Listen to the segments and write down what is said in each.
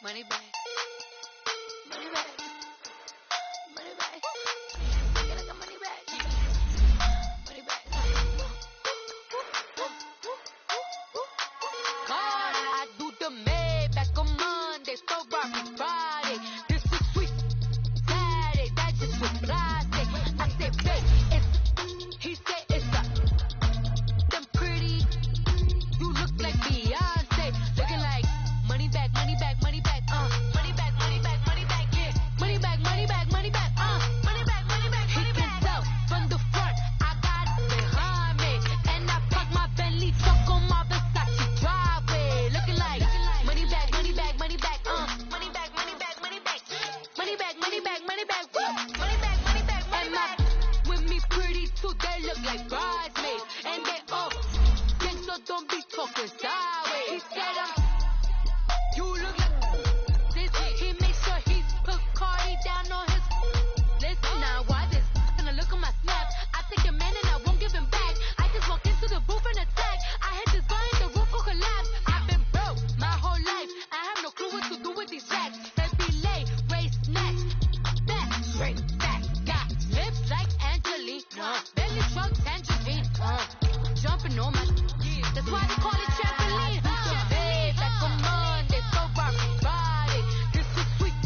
Money back. Money back. Money back. Get like a money back. Money back. God, I do the Maybach on Monday, Ferrari Friday. This is sweet Saturday, that just was plastic. I said, babe, it's, he said it's a, them pretty, you look like Beyonce, looking like money back, money back, money back, money back, money back, money back, yeah, money back, money back, money back, money back, money back, he can tell from the front, I got it behind me, and I park my Bentley truck on my Versace driveway, looking like money back, money back, money back, money back, money back, money back, money back, money back, money back, money back, money back, money back, with me pretty too, they look like bridesmaids, and they all gang, so don't be talking sideways. He said you look like this. He makes sure he put Cardi down on his list. Now why this? Gonna look at my snap. I take your man and I won't give him back. I just walk into the booth and attack. I had this guy in the roof will collapse. I've been broke my whole life. I have no clue what to do with these racks. They be late, race next. Back, straight back. Got lips like Angelina. Belly truck tangerine. Jumping on my. That's why they call it trampoline. Babe, back on Monday, Ferrari Friday. This is sweet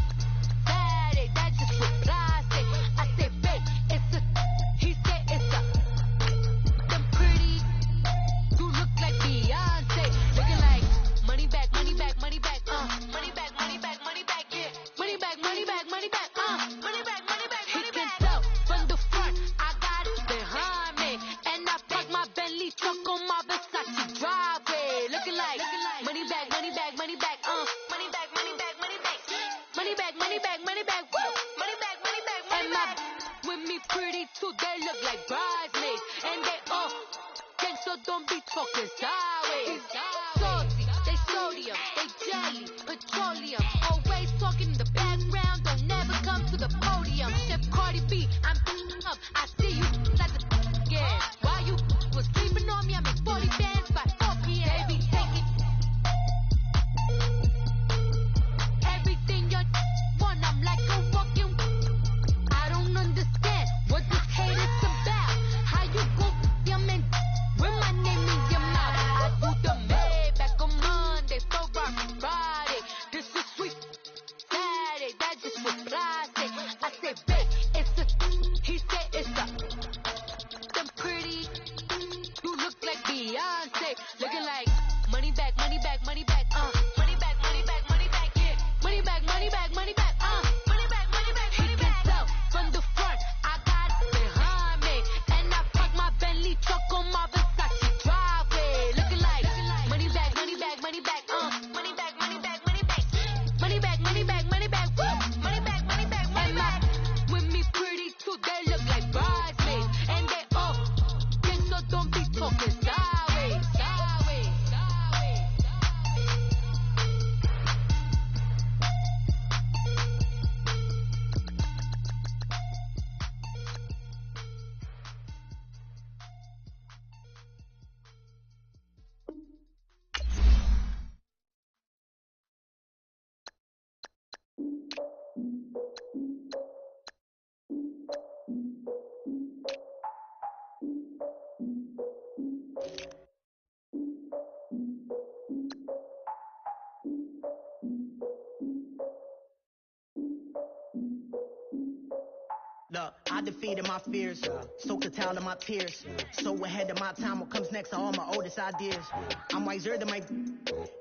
Saturday, that just was plastic. I said, babe, it's a, he said it's a, them pretty, you look like Beyonce, looking like money back, money back, money back, money back, money back, money back, yeah, money back, money back, money back, money back, money back, he can tell from the front, I got it behind me, and I park my Bentley truck on my Versace driveway, looking like money back, money back, money back, money back, money back, money back, money back, money back, money back, money back, money back, money back, with me pretty too, they look like bridesmaids, and they all gang, so don't be talking sideways. Salty, they sodium, they jelly, petroleum, always talking in the background, don't never come to the podium. Chef Cardi B, I'm up, I see you at the yeah. Why you was sleeping on me? I make 40 bands by 4 p.m. Baby, take it. Everything you want, I'm like a walking. I don't understand what this hate is about. How you go your man with my name in your mouth? I do the Maybach on Monday, Ferrari Friday. This is sweet Saturday, that just was plastic. I said, babe, it's a, he said it's a, them pretty, you look like Beyonce, looking like money back, money back, money back, money back, money back, money back, yeah, money back, money back, money back, money back, money back, he can tell from the front, I got it behind me, and I park my Bentley truck on my Versace driveway, looking like money back, money back, money back, money back, money back, money back, money back, money back, money back, money back, money back, money back, with me pretty too, they look like bridesmaids, and they all gang, so don't be talking sideways, sideways, sideways. Look, I defeated my fears, soaked the towel of my tears. So ahead of my time, what comes next are all my oldest ideas. I'm wiser than my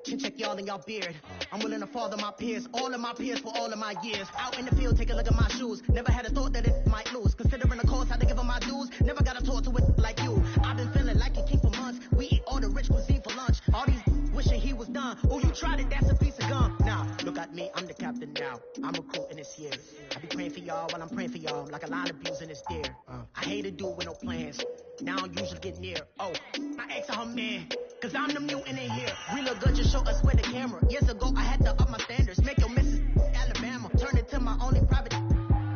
chin check y'all in y'all beard. I'm willing to father my peers, all of my peers for all of my years. Out in the field, take a look at my shoes. Never had a thought that it might lose. Considering the cost, had to give them my dues. Never got a talk to it like you. I've been feeling like a king for months. We eat all the rich cuisine for lunch. All these wishing he was done. Oh, you tried it, that's a piece of gum. Now, look at me, I'm the captain now. I'm recruiting this year. I be praying for y'all while I'm praying for y'all. Like a line of abusing this deer. I hate to do it with no plans. Now I usually get near. Oh, my ex are her man. Cause I'm the mutant in here. We look good, just show us where the camera. Years ago, I had to up my standards. Make your missus Alabama. Turn it to my only private.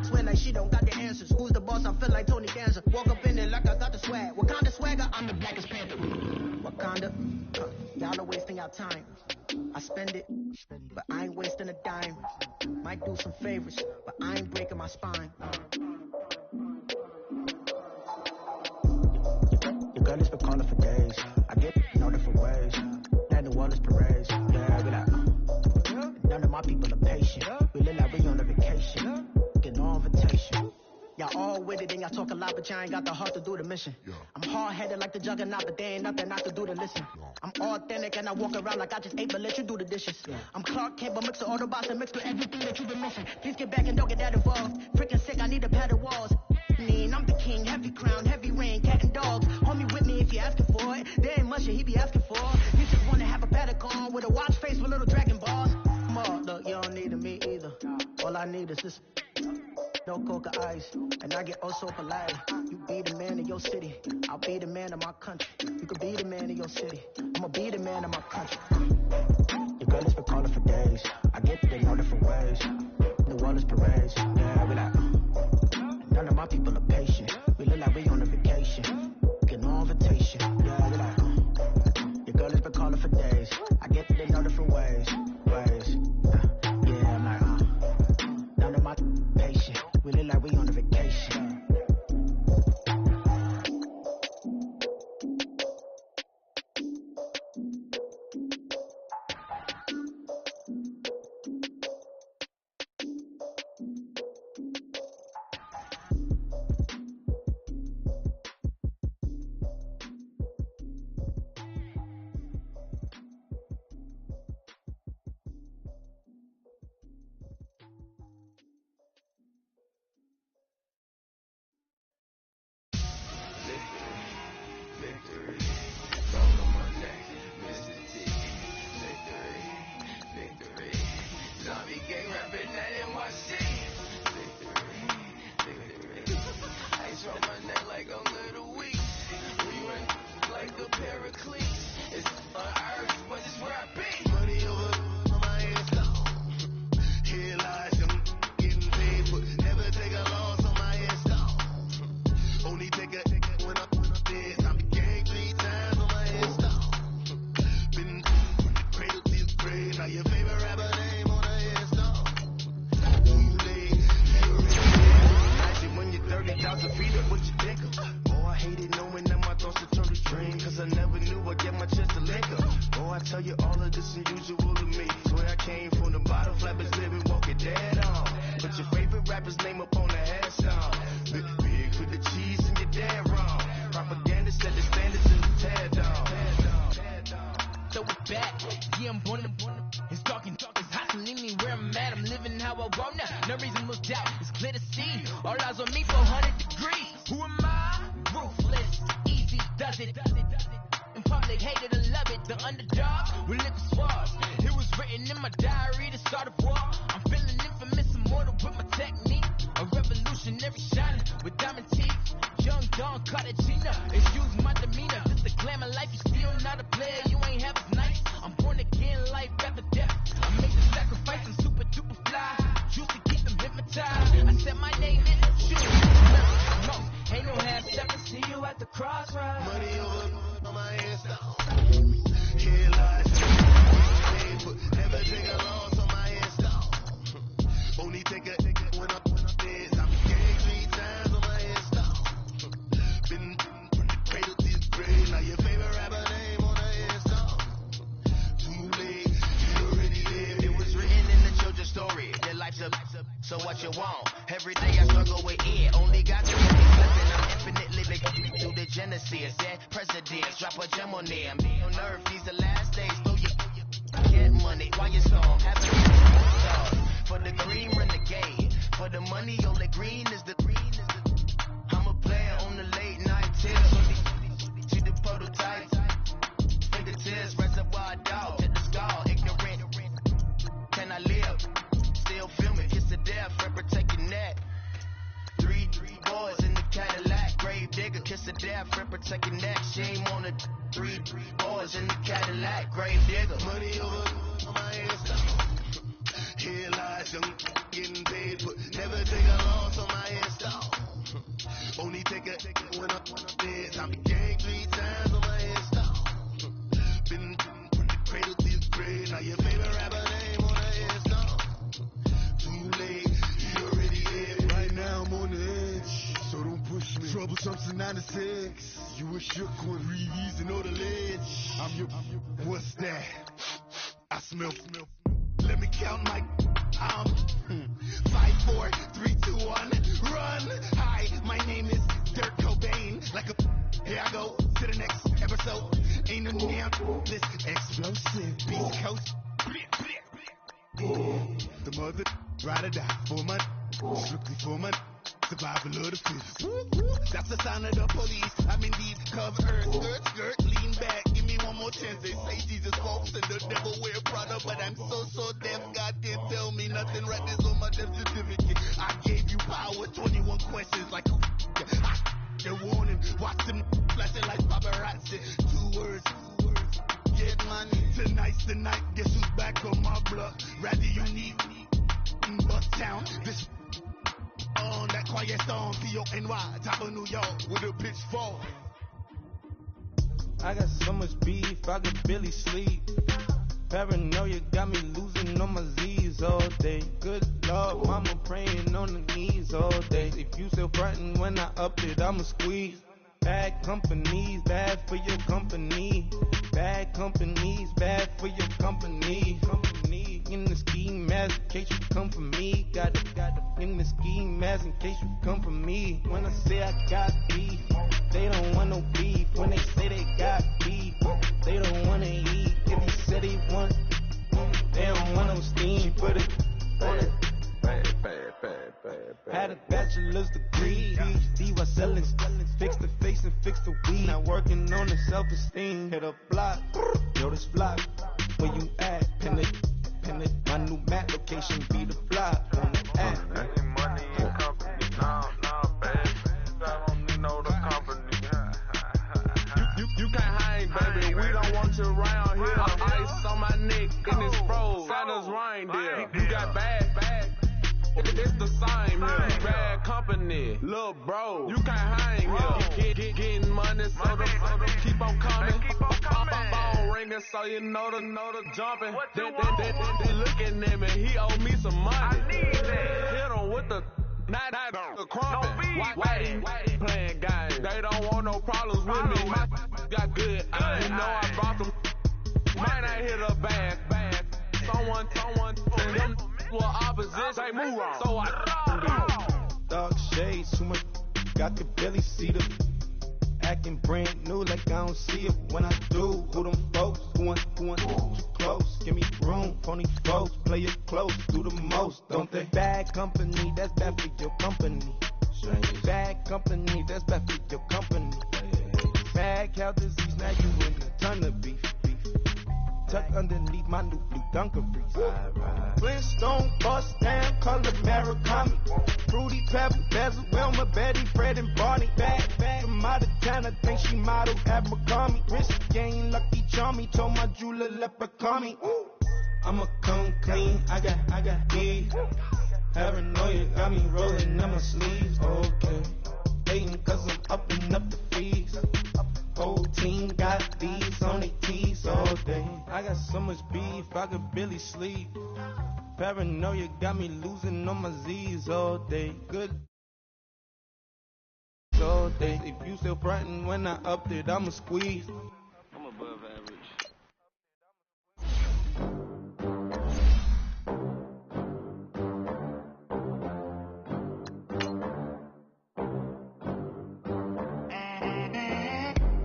Swear like she don't got the answers. Who's the boss? I feel like Tony Danza. Walk up in there like I got the swag. What kind of swagger? I'm the blackest panther. Wakanda. Y'all are wasting our time. I spend it, but I ain't wasting a dime. Might do some favors, but I ain't breaking my spine. Your girl has been calling for days. I get in all different ways. That New Orleans parades. Yeah, we like, none of my people are patient. We look like we on a vacation. Get no invitation. Y'all all with it and y'all talk a lot, but y'all ain't got the heart to do the mission. I'm hard-headed like the juggernaut, but there ain't nothing not to do to listen. I'm authentic and I walk around like I just ate, but let you do the dishes. I'm Clark Kent, but mix the Autobots and mix with everything that you've been missing. Please get back and don't get that involved. Freaking sick, I need to pad the walls. I'm the king, heavy crown, heavy rain, cat and dogs. Homie with me if you asking for it. There ain't much that he be asking for. You just wanna have a paddock on with a watch face with little dragon balls. Look, you don't need me either. All I need is this. No coca ice, and I get oh so polite. You be the man of your city, I'll be the man of my country. You could be the man of your city, I'ma be the man of my country. Your girl has been calling for days. I get it in all different ways. New Orleans parades, yeah, we like. None of my people are patient. We look like we on a vacation. Get no invitation, yeah, we like. Your girl has been calling for days. I get it in all different ways. Yeah, I'm like, none of my patient. We look like we on a vacation. Been from the cradle to the grave. Now your favorite 96. You were shook when reason on the ledge. I'm your, what's that? I smell. Let me count my 5, 4, 3, 2, 1, run. Hi, my name is Dirk Cobain. Like a, here I go to the next episode. Ain't no damn this explosive Beast Coast. The mother ride or die for my, strictly for my survival of the fittest. That's the sound of the police. I'm indeed covered. Skirt, lean back. Give me one more chance. They say Jesus walks and the devil wear Prada, but I'm so deaf. God can't tell me nothing. Right this on my death certificate. I gave you power. 21 questions like they're warning. Watch them flashing like paparazzi. 2 words. Get money. Tonight's the night. Guess who's back on my block? Rather unique. Bucktown. This on that quiet storm. P-O-N-Y. Top of New York. With a pitchfork. I got so much beef, I could barely sleep. Paranoia got me losing on my Z's all day. Good Lord, mama praying on the knees all day. If you still frontin' when I up it, I'ma squeeze. Bad companies, bad for your company. Bad companies, bad for your company. Company in the ski mask in case you come for me. Got it in the ski mask in case you come for me. When I say I got beef, they don't want no beef. When they say they got beef, they don't wanna eat. If you said they want, they don't want no steam. Put it on it. Had a bachelor's degree, PhD while selling. Fix the face and fix the weed. Not working on the self-esteem. Hit a block, yo this block. Where you at? Pin it. My new map location be the block on the app. Any money in company, no, baby. I don't need no the company. You can't hang, baby. We don't want you around here. Ice on my neck and it's froze. Santa's reindeer. You got bad. It's the same here. Bad company, little bro. You can't hang here. Getting money, so the keep on coming. Phone ringing, so you know the jumping. They looking at me. He owe me some money. Hit him with the not the crumping. Why playing games? They don't want no problems with me. My got good. You know I brought them. Might not hit a bad. Someone. Them were opposition. They move on. So I Dark shades, too much. I could barely see them. Acting brand new like I don't see it when I do. Who them folks? Who want too close? Give me room. Phony folks play it close. Do the most, don't they? Bad company, that's bad for your company. Bad company, that's bad for your company. Bad cow disease, now you in a ton of beef. Tuck underneath my new blue Dunkarees. Flintstone, bust down, color Murakami. Fruity Pebble, Bezel, Wilma, Betty, Fred, and Barney. Bad from out of town, I think she model Abercrombie. Wrist game, Lucky Charmy, told my jeweler, leprechaun. I'ma come clean, I got beef. Paranoia got me rolling on my sleeves. Okay, hating cause I'm upping up the fees. Whole team got these on their teeth all day. I got so much beef, I could barely sleep. Paranoia got me losing on my Z's all day. Good all day. If you still frontin' when I upped it, I'ma squeeze. I'm above average.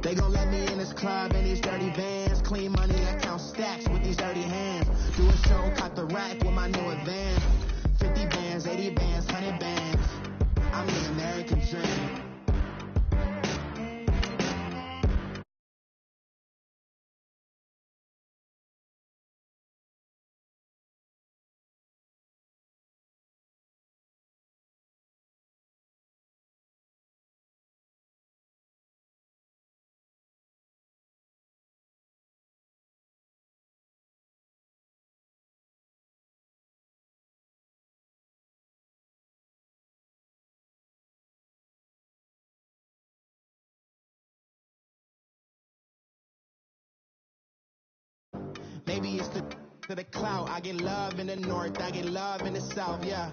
They gon' let me in this club in these dirty vans. Clean money, I count stacks with these dirty hands. Do a show, caught the rack with my new advance. 50 bands, 80 bands, 100 bands. I'm the American dream. Maybe it's to the clout. I get love in the north, I get love in the south, yeah.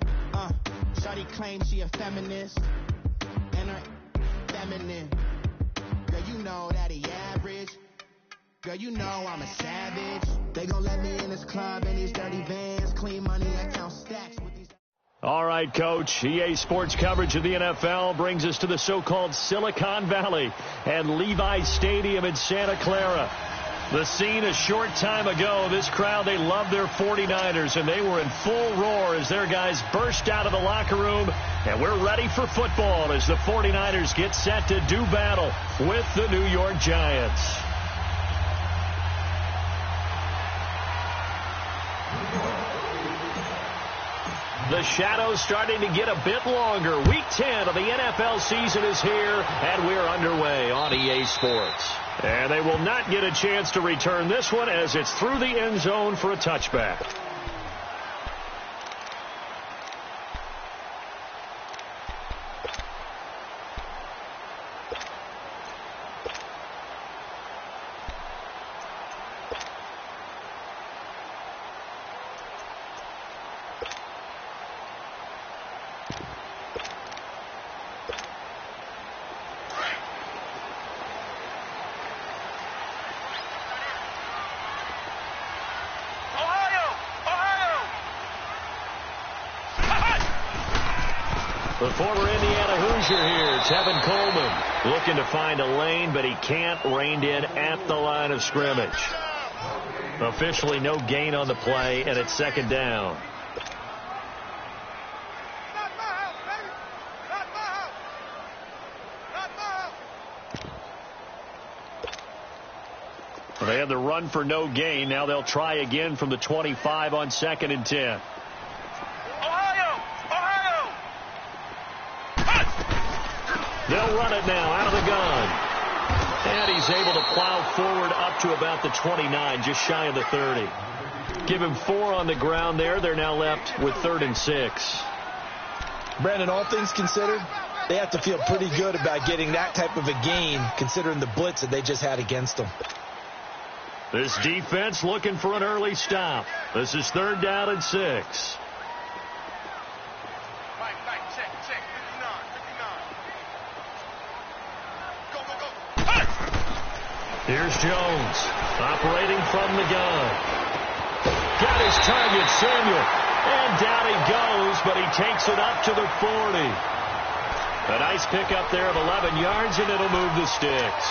Shawty claims she a feminist, and her feminine. Girl, you know that he average. Girl, you know I'm a savage. They gon' let me in this club in these dirty vans. Clean money, I count stacks with these. All right, Coach. EA Sports coverage of the NFL brings us to the so-called Silicon Valley and Levi's Stadium in Santa Clara. The scene a short time ago, this crowd, they love their 49ers, and they were in full roar as their guys burst out of the locker room. And we're ready for football as the 49ers get set to do battle with the New York Giants. The shadow's starting to get a bit longer. Week 10 of the NFL season is here, and we're underway on EA Sports. And they will not get a chance to return this one as it's through the end zone for a touchback. The former Indiana Hoosier here, Tevin Coleman, looking to find a lane, but he can't. Reined in at the line of scrimmage. Officially no gain on the play, and it's second down. They had the run for no gain. Now they'll try again from the 25 on 2nd and 10. They'll run it now out of the gun. And he's able to plow forward up to about the 29, just shy of the 30. Give him 4 on the ground there. They're now left with 3rd and 6. Brandon, all things considered, they have to feel pretty good about getting that type of a gain, considering the blitz that they just had against them. This defense looking for an early stop. This is 3rd down and 6. Here's Jones, operating from the gun. Got his target, Samuel. And down he goes, but he takes it up to the 40. A nice pickup there of 11 yards, and it'll move the sticks.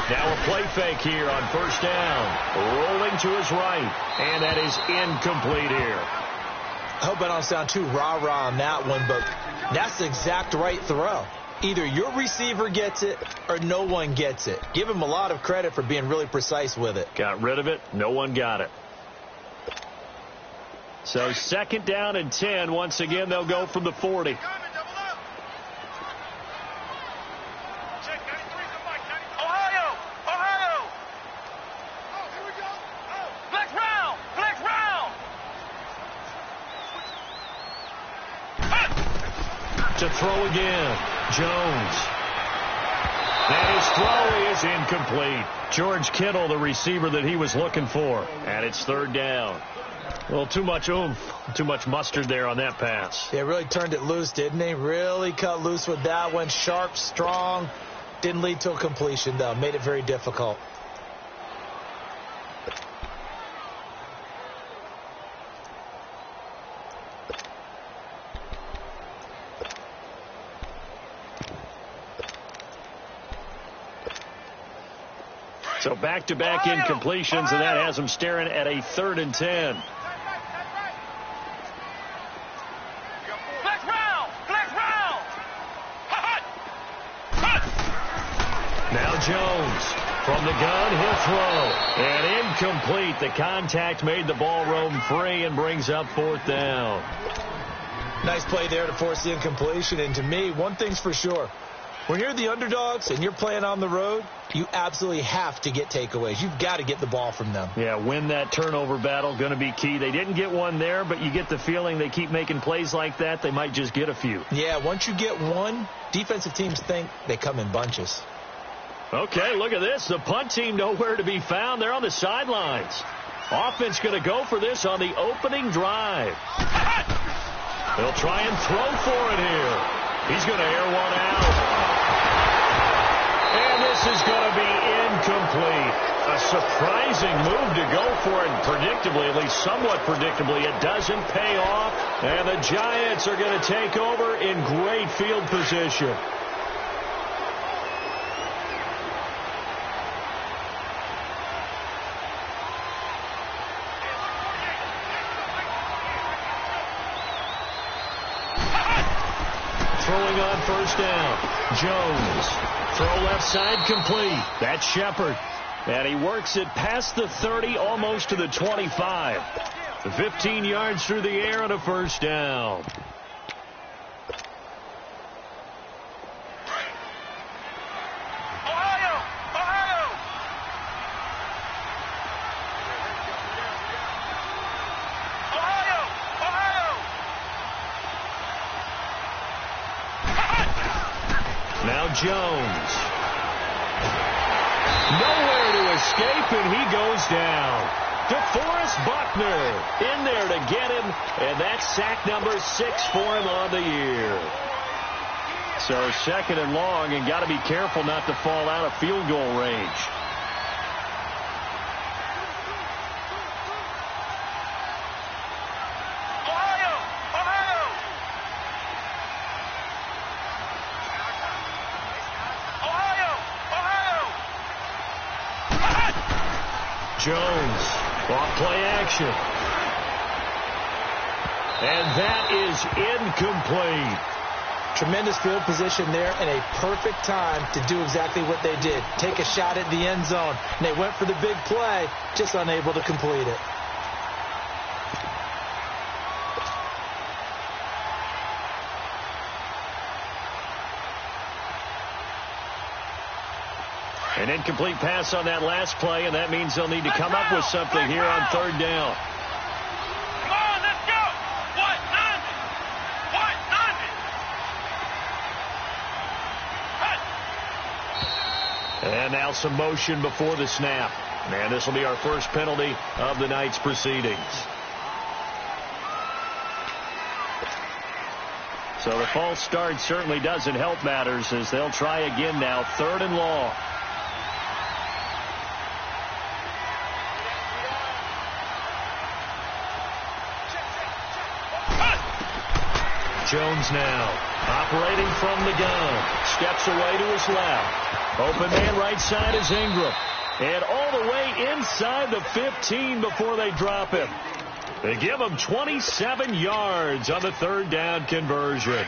Now a play fake here on 1st down. Rolling to his right. And that is incomplete here. I hope I don't sound too rah-rah on that one, but that's the exact right throw. Either your receiver gets it or no one gets it. Give him a lot of credit for being really precise with it. Got rid of it. No one got it. So 2nd down and 10. Once again, they'll go from the 40. To throw again, Jones. And his throw is incomplete. George Kittle, the receiver that he was looking for. And it's 3rd down. Well, too much oomph, too much mustard there on that pass. They really turned it loose, didn't they? Really cut loose with that one. Sharp, strong. Didn't lead to a completion, though. Made it very difficult. So back-to-back incompletions, and that has them staring at a 3rd and 10. Now Jones from the gun, he'll throw. And incomplete. The contact made the ball roam free and brings up 4th down. Nice play there to force the incompletion. And to me, one thing's for sure. When you're the underdogs and you're playing on the road, you absolutely have to get takeaways. You've got to get the ball from them. Yeah, win that turnover battle, going to be key. They didn't get one there, but you get the feeling they keep making plays like that, they might just get a few. Yeah, once you get one, defensive teams think they come in bunches. Okay, look at this. The punt team nowhere to be found. They're on the sidelines. Offense going to go for this on the opening drive. They'll try and throw for it here. He's going to air one out. And this is going to be incomplete. A surprising move to go for it. Predictably, at least somewhat predictably, it doesn't pay off. And the Giants are going to take over in great field position. Throwing on first down. Jones. Throw left side complete. That's Shepard. And he works it past the 30, almost to the 25. 15 yards through the air and a first down. Jones. Nowhere to escape, and he goes down. DeForest Buckner in there to get him, and that's sack number 6 for him on the year. So second and long, and got to be careful not to fall out of field goal range. Jones, off play action. And that is incomplete. Tremendous field position there and a perfect time to do exactly what they did. Take a shot at the end zone. And they went for the big play, just unable to complete it. An incomplete pass on that last play, and that means they'll need to come up with something here on third down. Come on, let's go! What? And now some motion before the snap. And this will be our first penalty of the night's proceedings. So the false start certainly doesn't help matters as they'll try again now, third and long. Jones now operating from the gun. Steps away to his left. Open man right side is Ingram. And all the way inside the 15 before they drop him. They give him 27 yards on the third down conversion.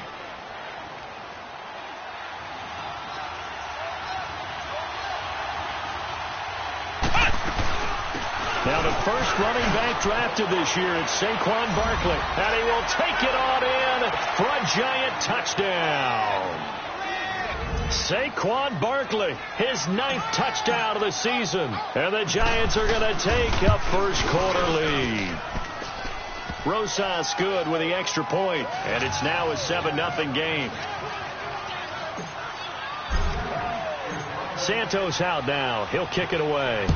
Now the first running back drafted this year is Saquon Barkley. And he will take it on in for a Giant touchdown. Saquon Barkley, his 9th touchdown of the season. And the Giants are going to take a first quarter lead. Rosas good with the extra point, and it's now a 7-0 game. Santos out now. He'll kick it away.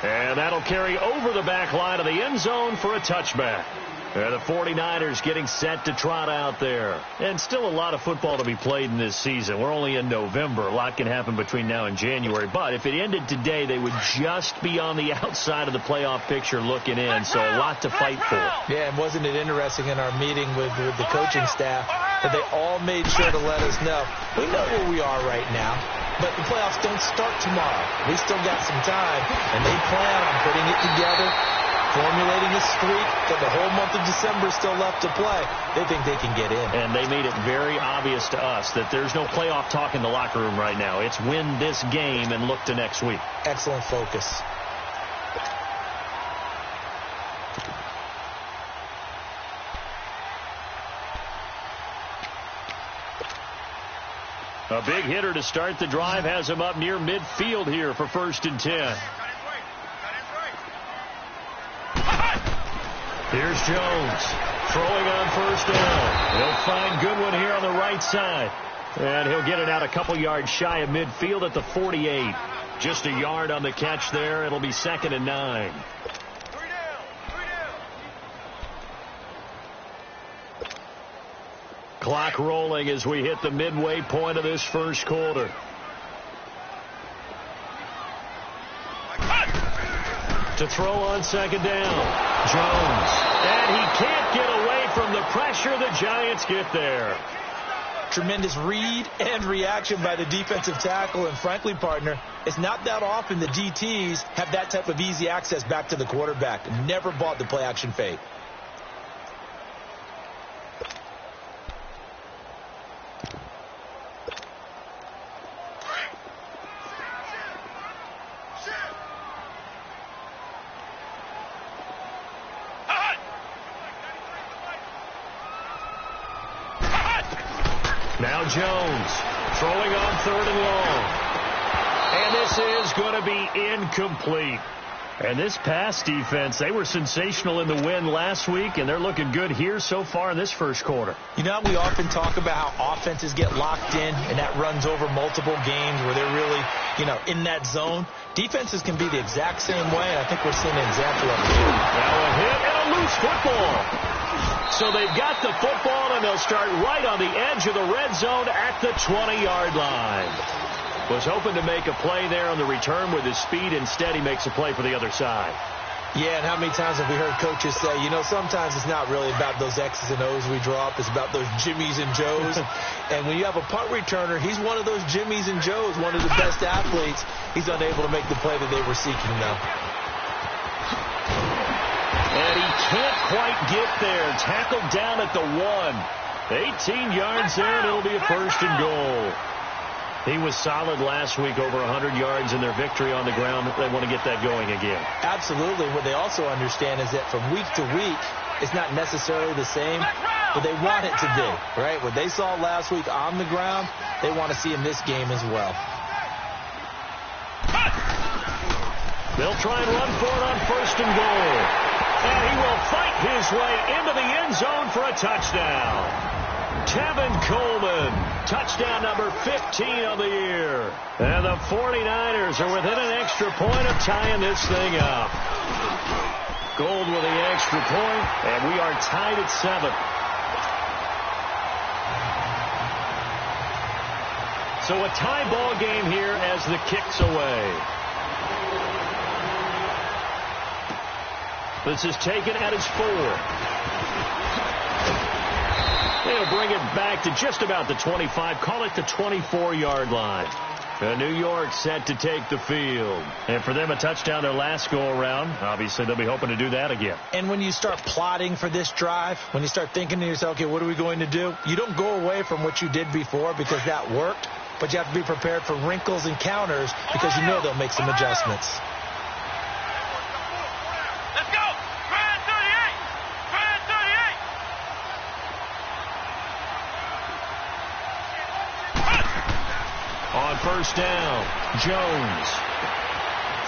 And that'll carry over the back line of the end zone for a touchback. And the 49ers getting set to trot out there. And still a lot of football to be played in this season. We're only in November. A lot can happen between now and January. But if it ended today, they would just be on the outside of the playoff picture looking in. So a lot to fight for. Yeah, and wasn't it interesting in our meeting with the coaching staff that they all made sure to let us know, we know where we are right now. But the playoffs don't start tomorrow. We still got some time, and they plan on putting it together, formulating a streak that the whole month of December is still left to play. They think they can get in. And they made it very obvious to us that there's no playoff talk in the locker room right now. It's win this game and look to next week. Excellent focus. A big hitter to start the drive has him up near midfield here for 1st and 10. Here's Jones throwing on 1st down. He'll find Goodwin here on the right side. And he'll get it out a couple yards shy of midfield at the 48. Just a yard on the catch there. It'll be 2nd and 9. Clock rolling as we hit the midway point of this first quarter. To throw on 2nd down. Jones. And he can't get away from the pressure. The Giants get there. Tremendous read and reaction by the defensive tackle. And frankly, partner, it's not that often the DTs have that type of easy access back to the quarterback. Never bought the play action fake. Now Jones throwing on 3rd and long. And this is going to be incomplete. And this pass defense, they were sensational in the win last week, and they're looking good here so far in this first quarter. You know, we often talk about how offenses get locked in, and that runs over multiple games where they're really, in that zone. Defenses can be the exact same way, and I think we're seeing an example of it here. Now a hit and a loose football. So they've got the football, and they'll start right on the edge of the red zone at the 20-yard line. Was hoping to make a play there on the return with his speed. Instead, he makes a play for the other side. Yeah, and how many times have we heard coaches say, sometimes it's not really about those X's and O's we drop. It's about those Jimmies and Joes. And when you have a punt returner, he's one of those Jimmies and Joes, one of the best athletes. He's unable to make the play that they were seeking now. And he can't quite get there. Tackled down at the 1. 18 yards there, and it'll be a 1st and goal. He was solid last week, over 100 yards in their victory on the ground. They want to get that going again. Absolutely. What they also understand is that from week to week, it's not necessarily the same, but they want it to be, right? What they saw last week on the ground, they want to see in this game as well. They'll try and run for it on 1st and goal. And he will fight his way into the end zone for a touchdown. Tevin Coleman, touchdown number 15 of the year. And the 49ers are within an extra point of tying this thing up. Gold with the extra point, and we are tied at 7. So a tie ball game here as the kick's away. This is taken at its 4. They'll bring it back to just about the 25. Call it the 24-yard line. New York set to take the field. And for them, a touchdown their last go-around. Obviously, they'll be hoping to do that again. And when you start plotting for this drive, when you start thinking to yourself, okay, what are we going to do? You don't go away from what you did before because that worked. But you have to be prepared for wrinkles and counters because you know they'll make some adjustments. Let's go! Grand 38! Grand 38! On 1st down, Jones.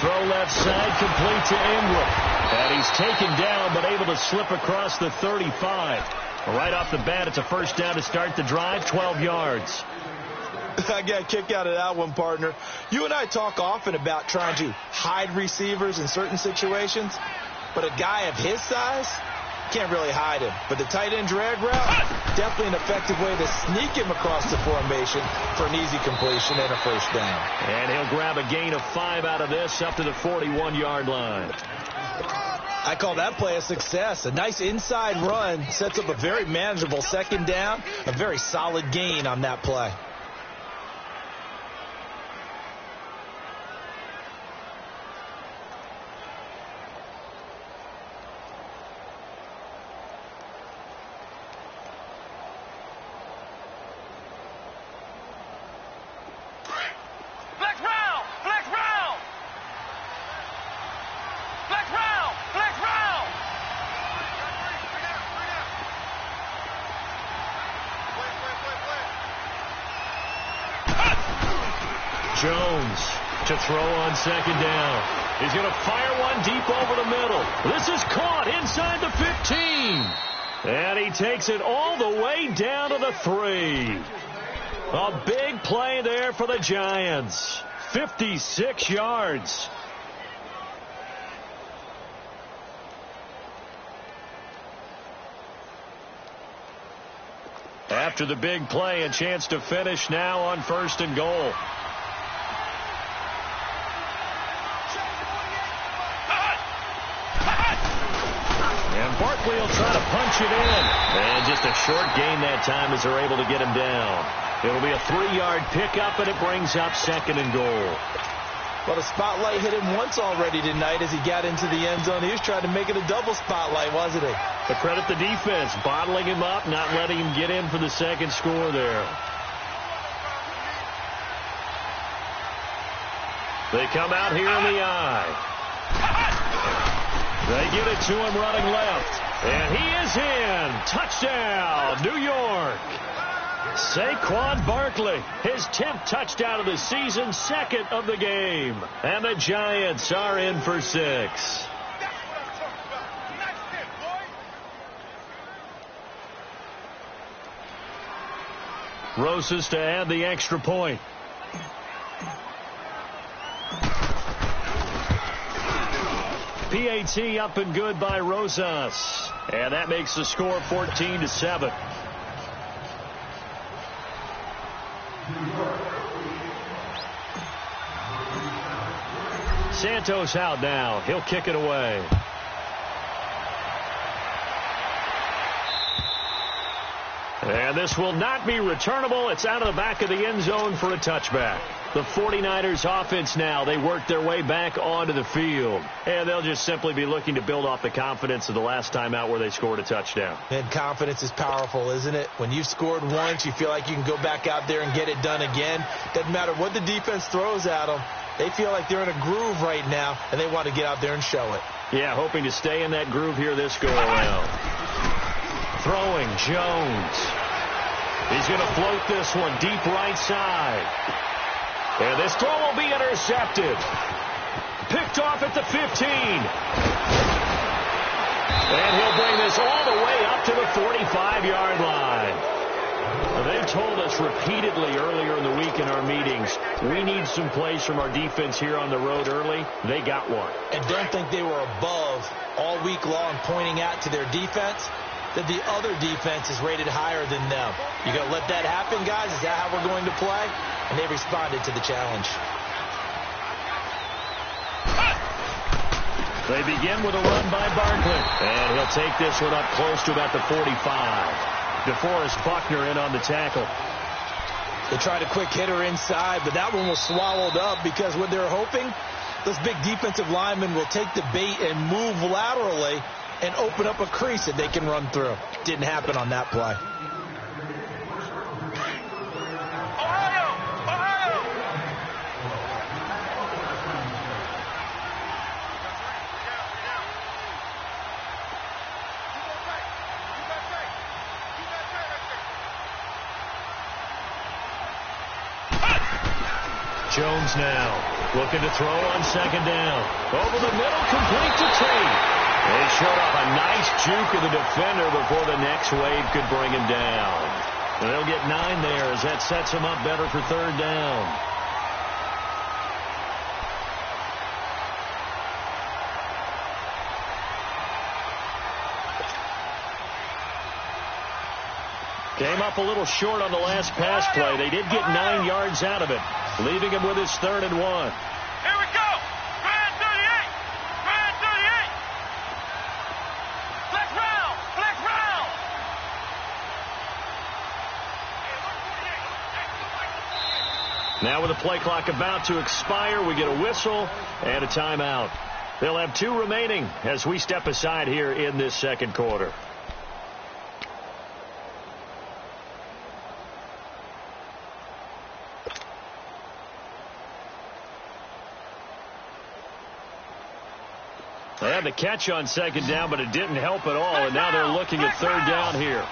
Throw left side, complete to Ingram. And he's taken down, but able to slip across the 35. Right off the bat, it's a 1st down to start the drive, 12 yards. I got a kick out of that one, partner. You and I talk often about trying to hide receivers in certain situations, but a guy of his size can't really hide him. But the tight end drag route, definitely an effective way to sneak him across the formation for an easy completion and a 1st down. And he'll grab a gain of 5 out of this up to the 41-yard line. I call that play a success. A nice inside run sets up a very manageable 2nd down, a very solid gain on that play. Jones to throw on second down. He's going to fire one deep over the middle. This is caught inside the 15. And he takes it all the way down to the 3. A big play there for the Giants. 56 yards. After the big play, a chance to finish now on 1st and goal. And Barkley will try to punch it in. And just a short gain that time as they're able to get him down. It'll be a 3-yard pickup, and it brings up 2nd and goal. Well, the spotlight hit him once already tonight as he got into the end zone. He was trying to make it a double spotlight, wasn't he? But credit the defense, bottling him up, not letting him get in for the second score there. They come out here in the eye. They get it to him running left. And he is in. Touchdown, New York. Saquon Barkley, his 10th touchdown of the season, 2nd of the game. And the Giants are in for 6. Rosas to add the extra point. PAT up and good by Rosas. And that makes the score 14-7. Santos out now. He'll kick it away. And this will not be returnable. It's out of the back of the end zone for a touchback. The 49ers offense now, they work their way back onto the field. And they'll just simply be looking to build off the confidence of the last time out where they scored a touchdown. And confidence is powerful, isn't it? When you've scored once, you feel like you can go back out there and get it done again. Doesn't matter what the defense throws at them. They feel like they're in a groove right now, and they want to get out there and show it. Yeah, hoping to stay in that groove here this go-around. Throwing, Jones. He's going to float this one deep right side. And this throw will be intercepted. Picked off at the 15. And he'll bring this all the way up to the 45-yard line. They've told us repeatedly earlier in the week in our meetings, we need some plays from our defense here on the road early. They got one. And don't think they were above all week long pointing out to their defense that the other defense is rated higher than them. You going to let that happen, guys? Is that how we're going to play? And they responded to the challenge. They begin with a run by Barkley. And he'll take this one up close to about the 45. DeForest Buckner in on the tackle. They tried a quick hitter inside, but that one was swallowed up because what they're hoping, those big defensive linemen will take the bait and move laterally and open up a crease that they can run through. Didn't happen on that play. Jones now looking to throw on second down. Over the middle, complete to Tate. They showed up a nice juke of the defender before the next wave could bring him down. And they'll get 9 there as that sets him up better for third down. Came up a little short on the last pass play. They did get 9 yards out of it, leaving him with his 3rd and 1. Here we go. Grand 38. Grand 38. Flex round. Flex round. Now with the play clock about to expire, we get a whistle and a timeout. They'll have 2 remaining as we step aside here in this second quarter. They had the catch on second down, but it didn't help at all, and now they're looking at third down here.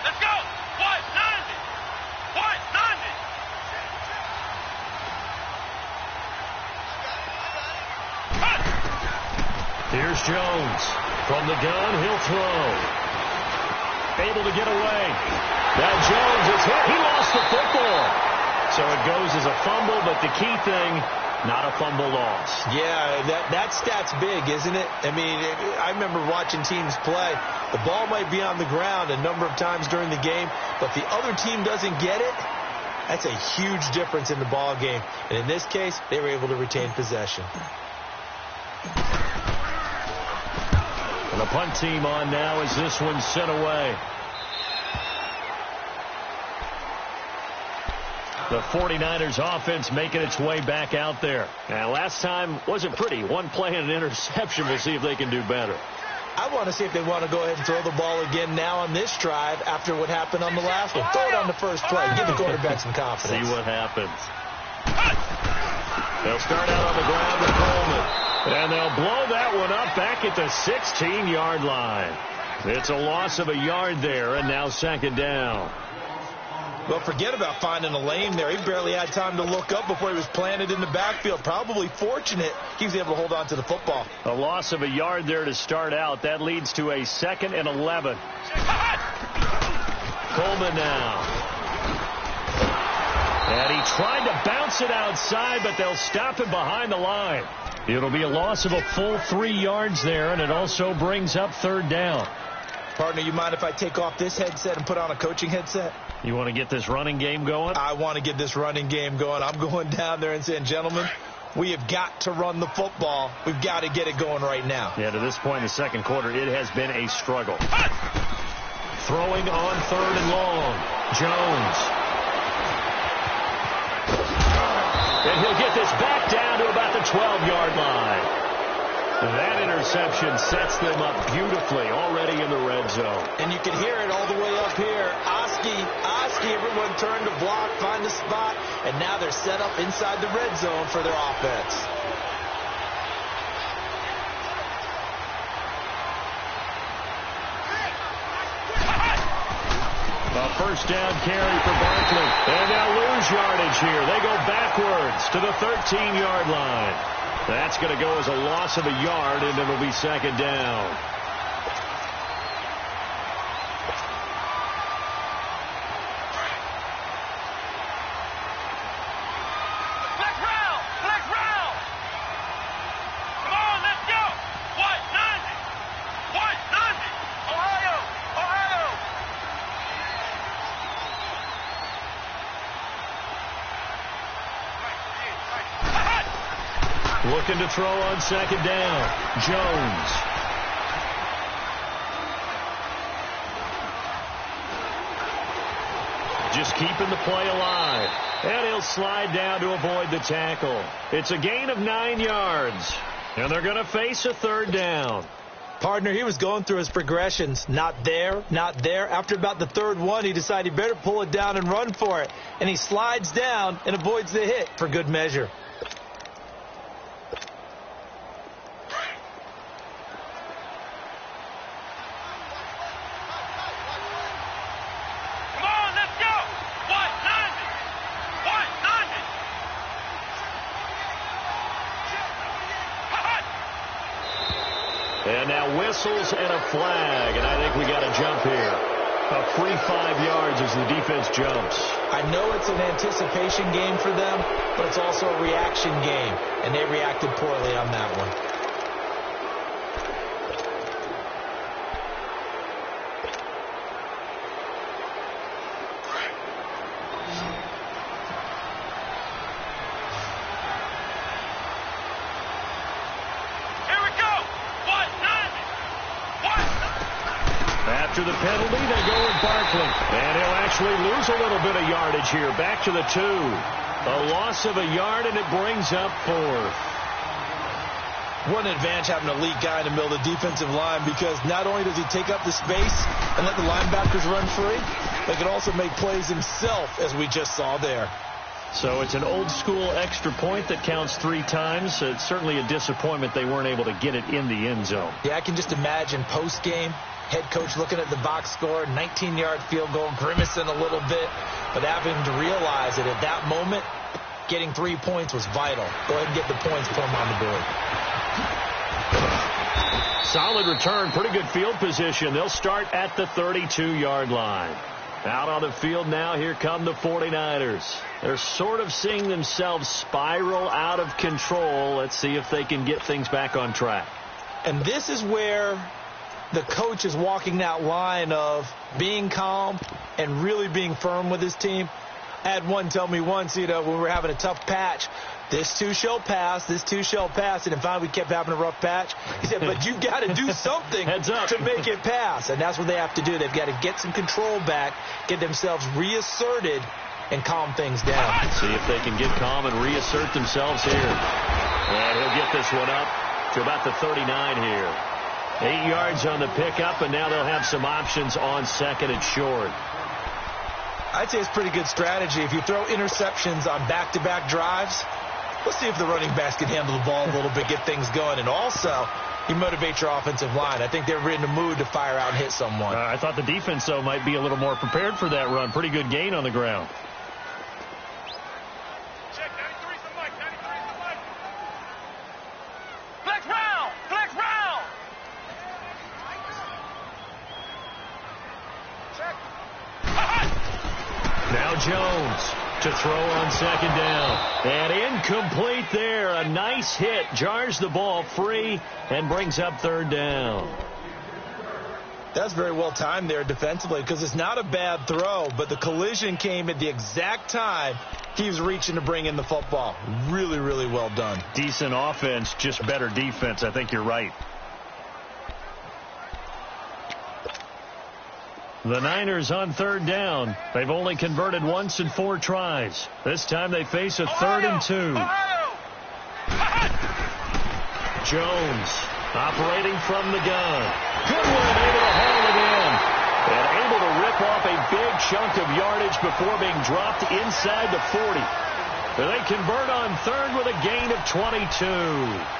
Let's go. 190. 190. Here's Jones. From the gun, he'll throw. Able to get away. Now Jones is hit. He lost the football. So it goes as a fumble, but the key thing, not a fumble loss. Yeah, that stat's big, isn't it? I mean, I remember watching teams play. The ball might be on the ground a number of times during the game, but if the other team doesn't get it, that's a huge difference in the ball game. And in this case, they were able to retain possession. And the punt team on now as this one's sent away. The 49ers offense making its way back out there. And last time wasn't pretty. One play and an interception. We'll see if they can do better. I want to see if they want to go ahead and throw the ball again now on this drive after what happened on the last one. Throw it on the first play. Give the quarterback some confidence. See what happens. They'll start out on the ground with Coleman. And they'll blow that one up back at the 16-yard line. It's a loss of a yard there, and now second down. Well, forget about finding a lane there. He barely had time to look up before he was planted in the backfield. Probably fortunate he was able to hold on to the football. A loss of a yard there to start out. That leads to a 2nd and 11. Coleman now. And he tried to bounce it outside, but they'll stop him behind the line. It'll be a loss of a full 3 yards there, and it also brings up third down. Partner, you mind if I take off this headset and put on a coaching headset? You want to get this running game going? I want to get this running game going. I'm going down there and saying, gentlemen, we have got to run the football. We've got to get it going right now. Yeah, to this point in the second quarter, it has been a struggle. Throwing on 3rd and long. Jones. And he'll get this back down to about the 12-yard line. That interception sets them up beautifully already in the red zone. And you can hear it all the way up here. Oski, everyone turned to block, find a spot, and now they're set up inside the red zone for their offense. A first down carry for Barkley. And they'll lose yardage here. They go backwards to the 13-yard line. That's going to go as a loss of a yard, and it'll be second down. Black round. Come on, let's go. What? None. Ohio. Looking to throw on second down. Jones. Just keeping the play alive. And he'll slide down to avoid the tackle. It's a gain of 9 yards. And they're going to face a third down. Partner, he was going through his progressions. Not there. After about the third one, he decided he better pull it down and run for it. And he slides down and avoids the hit for good measure. And now whistles and a flag, and I think we got a jump here. A free 5 yards as the defense jumps. I know it's an anticipation game for them, but it's also a reaction game, and they reacted poorly on that one. After the penalty, they go with Barkley. And he'll actually lose a little bit of yardage here. Back to the 2. A loss of a yard, and it brings up 4th. What an advantage having an elite guy in the middle of the defensive line, because not only does he take up the space and let the linebackers run free, but he can also make plays himself, as we just saw there. So it's an old-school extra point that counts 3 times. It's certainly a disappointment they weren't able to get it in the end zone. Yeah, I can just imagine post-game, head coach looking at the box score, 19-yard field goal, grimacing a little bit, but having to realize that at that moment, getting 3 points was vital. Go ahead and get the points, put them on the board. Solid return, pretty good field position. They'll start at the 32-yard line. Out on the field now, here come the 49ers. They're sort of seeing themselves spiral out of control. Let's see if they can get things back on track. And this is where the coach is walking that line of being calm and really being firm with his team. I had one tell me once, when we were having a tough patch, this too shall pass, this too shall pass. And finally we kept having a rough patch. He said, but you've got to do something to make it pass. And that's what they have to do. They've got to get some control back, get themselves reasserted, and calm things down. See if they can get calm and reassert themselves here. And he'll get this one up to about the 39 here. 8 yards on the pickup, and now they'll have some options on second and short. I'd say it's pretty good strategy. If you throw interceptions on back-to-back drives, let's see if the running backs can handle the ball a little bit, get things going. And also, you motivate your offensive line. I think they're in the mood to fire out and hit someone. I thought the defense, though, might be a little more prepared for that run. Pretty good gain on the ground. Check, 93's the mic, 93's the mic. Flex round, flex round. Check. Now Jones to throw on second down. And incomplete there. A nice hit. Jars the ball free and brings up third down. That's very well timed there defensively because it's not a bad throw, but the collision came at the exact time he was reaching to bring in the football. Really, really well done. Decent offense, just better defense. I think you're right. The Niners on third down. They've only converted once in 4 tries. This time they face a 3rd and 2. Jones operating from the gun. Goodwin able to haul it in. And able to rip off a big chunk of yardage before being dropped inside the 40. They convert on 3rd with a gain of 22.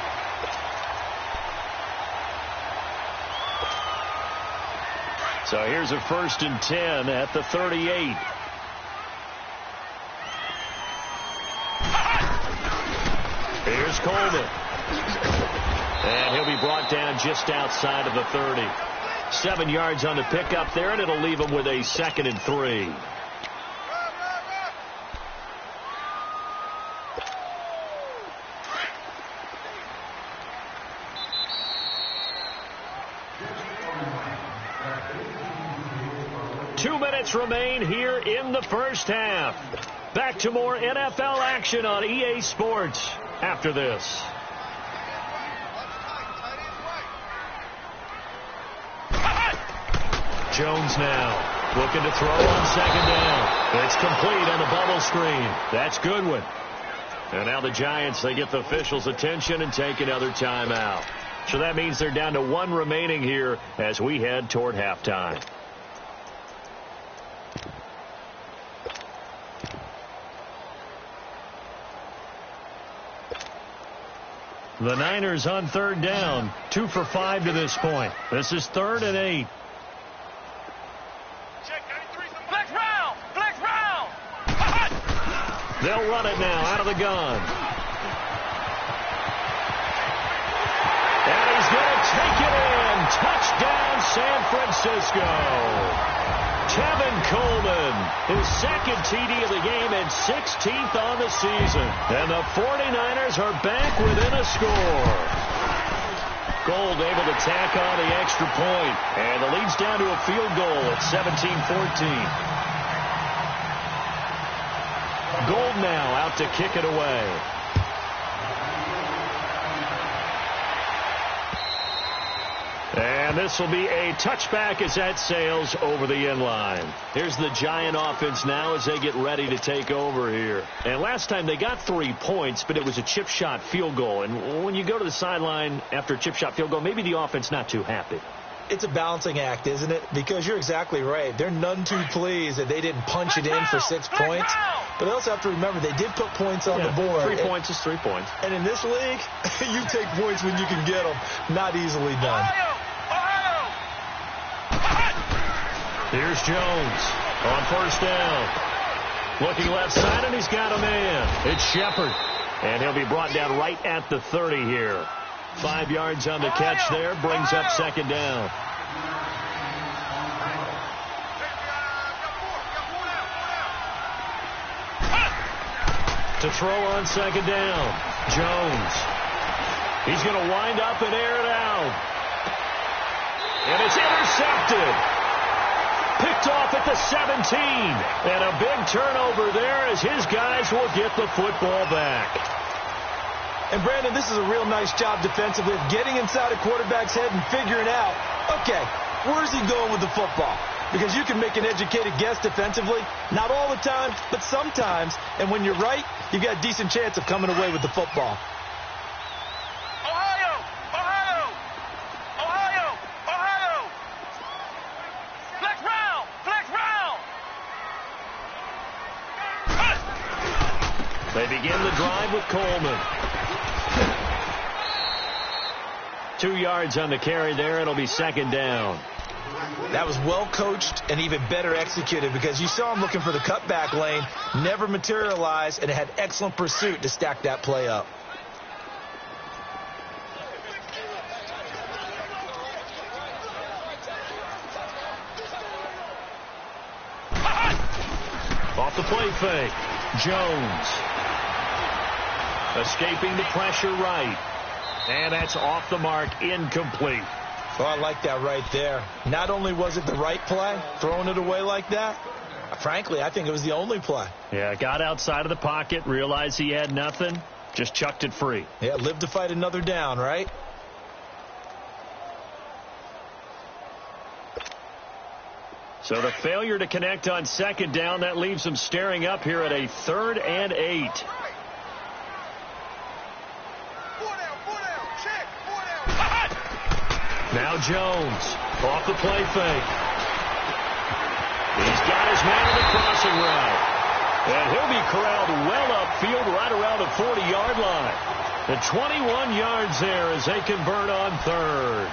So here's a 1st and 10 at the 38. Here's Coleman. And he'll be brought down just outside of the 30. 7 yards on the pickup there, and it'll leave him with a 2nd and 3. Remain here in the first half. Back to more NFL action on EA Sports after this. Jones now looking to throw on second down. It's complete on the bubble screen. That's Goodwin. And now the Giants, they get the officials' attention and take another timeout. So that means they're down to 1 remaining here as we head toward halftime. The Niners on 3rd down, 2 for 5 to this point. This is 3rd and 8. Check, 93's the flex round, flex round. They'll run it now out of the gun. And he's going to take it in. Touchdown, San Francisco. Tevin Coleman, his 2nd TD of the game and 16th on the season. And the 49ers are back within a score. Gold able to tack on the extra point. And the lead's down to a field goal at 17-14. Gold now out to kick it away. And this will be a touchback as that sails over the end line. Here's the Giant offense now as they get ready to take over here. And last time they got 3 points, but it was a chip shot field goal. And when you go to the sideline after a chip shot field goal, maybe the offense not too happy. It's a balancing act, isn't it? Because you're exactly right. They're none too pleased that they didn't punch it in for 6 points. But they also have to remember they did put points on the board. 3 points is 3 points. And in this league, you take points when you can get them. Not easily done. Here's Jones on 1st down. Looking left side, and he's got a man. It's Shepard. And he'll be brought down right at the 30 here. 5 yards on the catch there. Brings up second down. To throw on second down. Jones. He's going to wind up and air it out. And it's intercepted. Picked off at the 17. And a big turnover there as his guys will get the football back. And, Brandon, this is a real nice job defensively of getting inside a quarterback's head and figuring out, okay, where's he going with the football? Because you can make an educated guess defensively. Not all the time, but sometimes. And when you're right, you've got a decent chance of coming away with the football. Ohio! Ohio! Ohio! Ohio! Flex round! Flex round! They begin the drive with Coleman. 2 yards on the carry there. It'll be second down. That was well coached and even better executed because you saw him looking for the cutback lane, never materialized, and had excellent pursuit to stack that play up. Off the play fake. Jones. Escaping the pressure right. And that's off the mark, incomplete. Oh, I like that right there. Not only was it the right play, throwing it away like that, frankly, I think it was the only play. Yeah, got outside of the pocket, realized he had nothing, just chucked it free. Yeah, live to fight another down, right? So the failure to connect on second down, that leaves them staring up here at a 3rd and 8. Now Jones off the play fake. He's got his man in the crossing route. And he'll be corralled well upfield right around the 40-yard line. The 21 yards there as they convert on 3rd.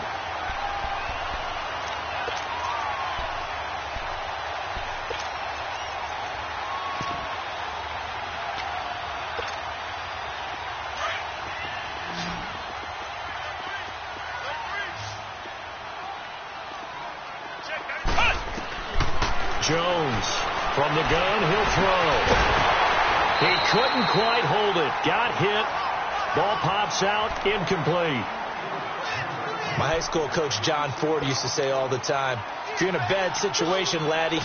Jones from the gun, he'll throw. He couldn't quite hold it. Got hit. Ball pops out, incomplete. My high school coach, John Ford, used to say all the time, if you're in a bad situation, laddie,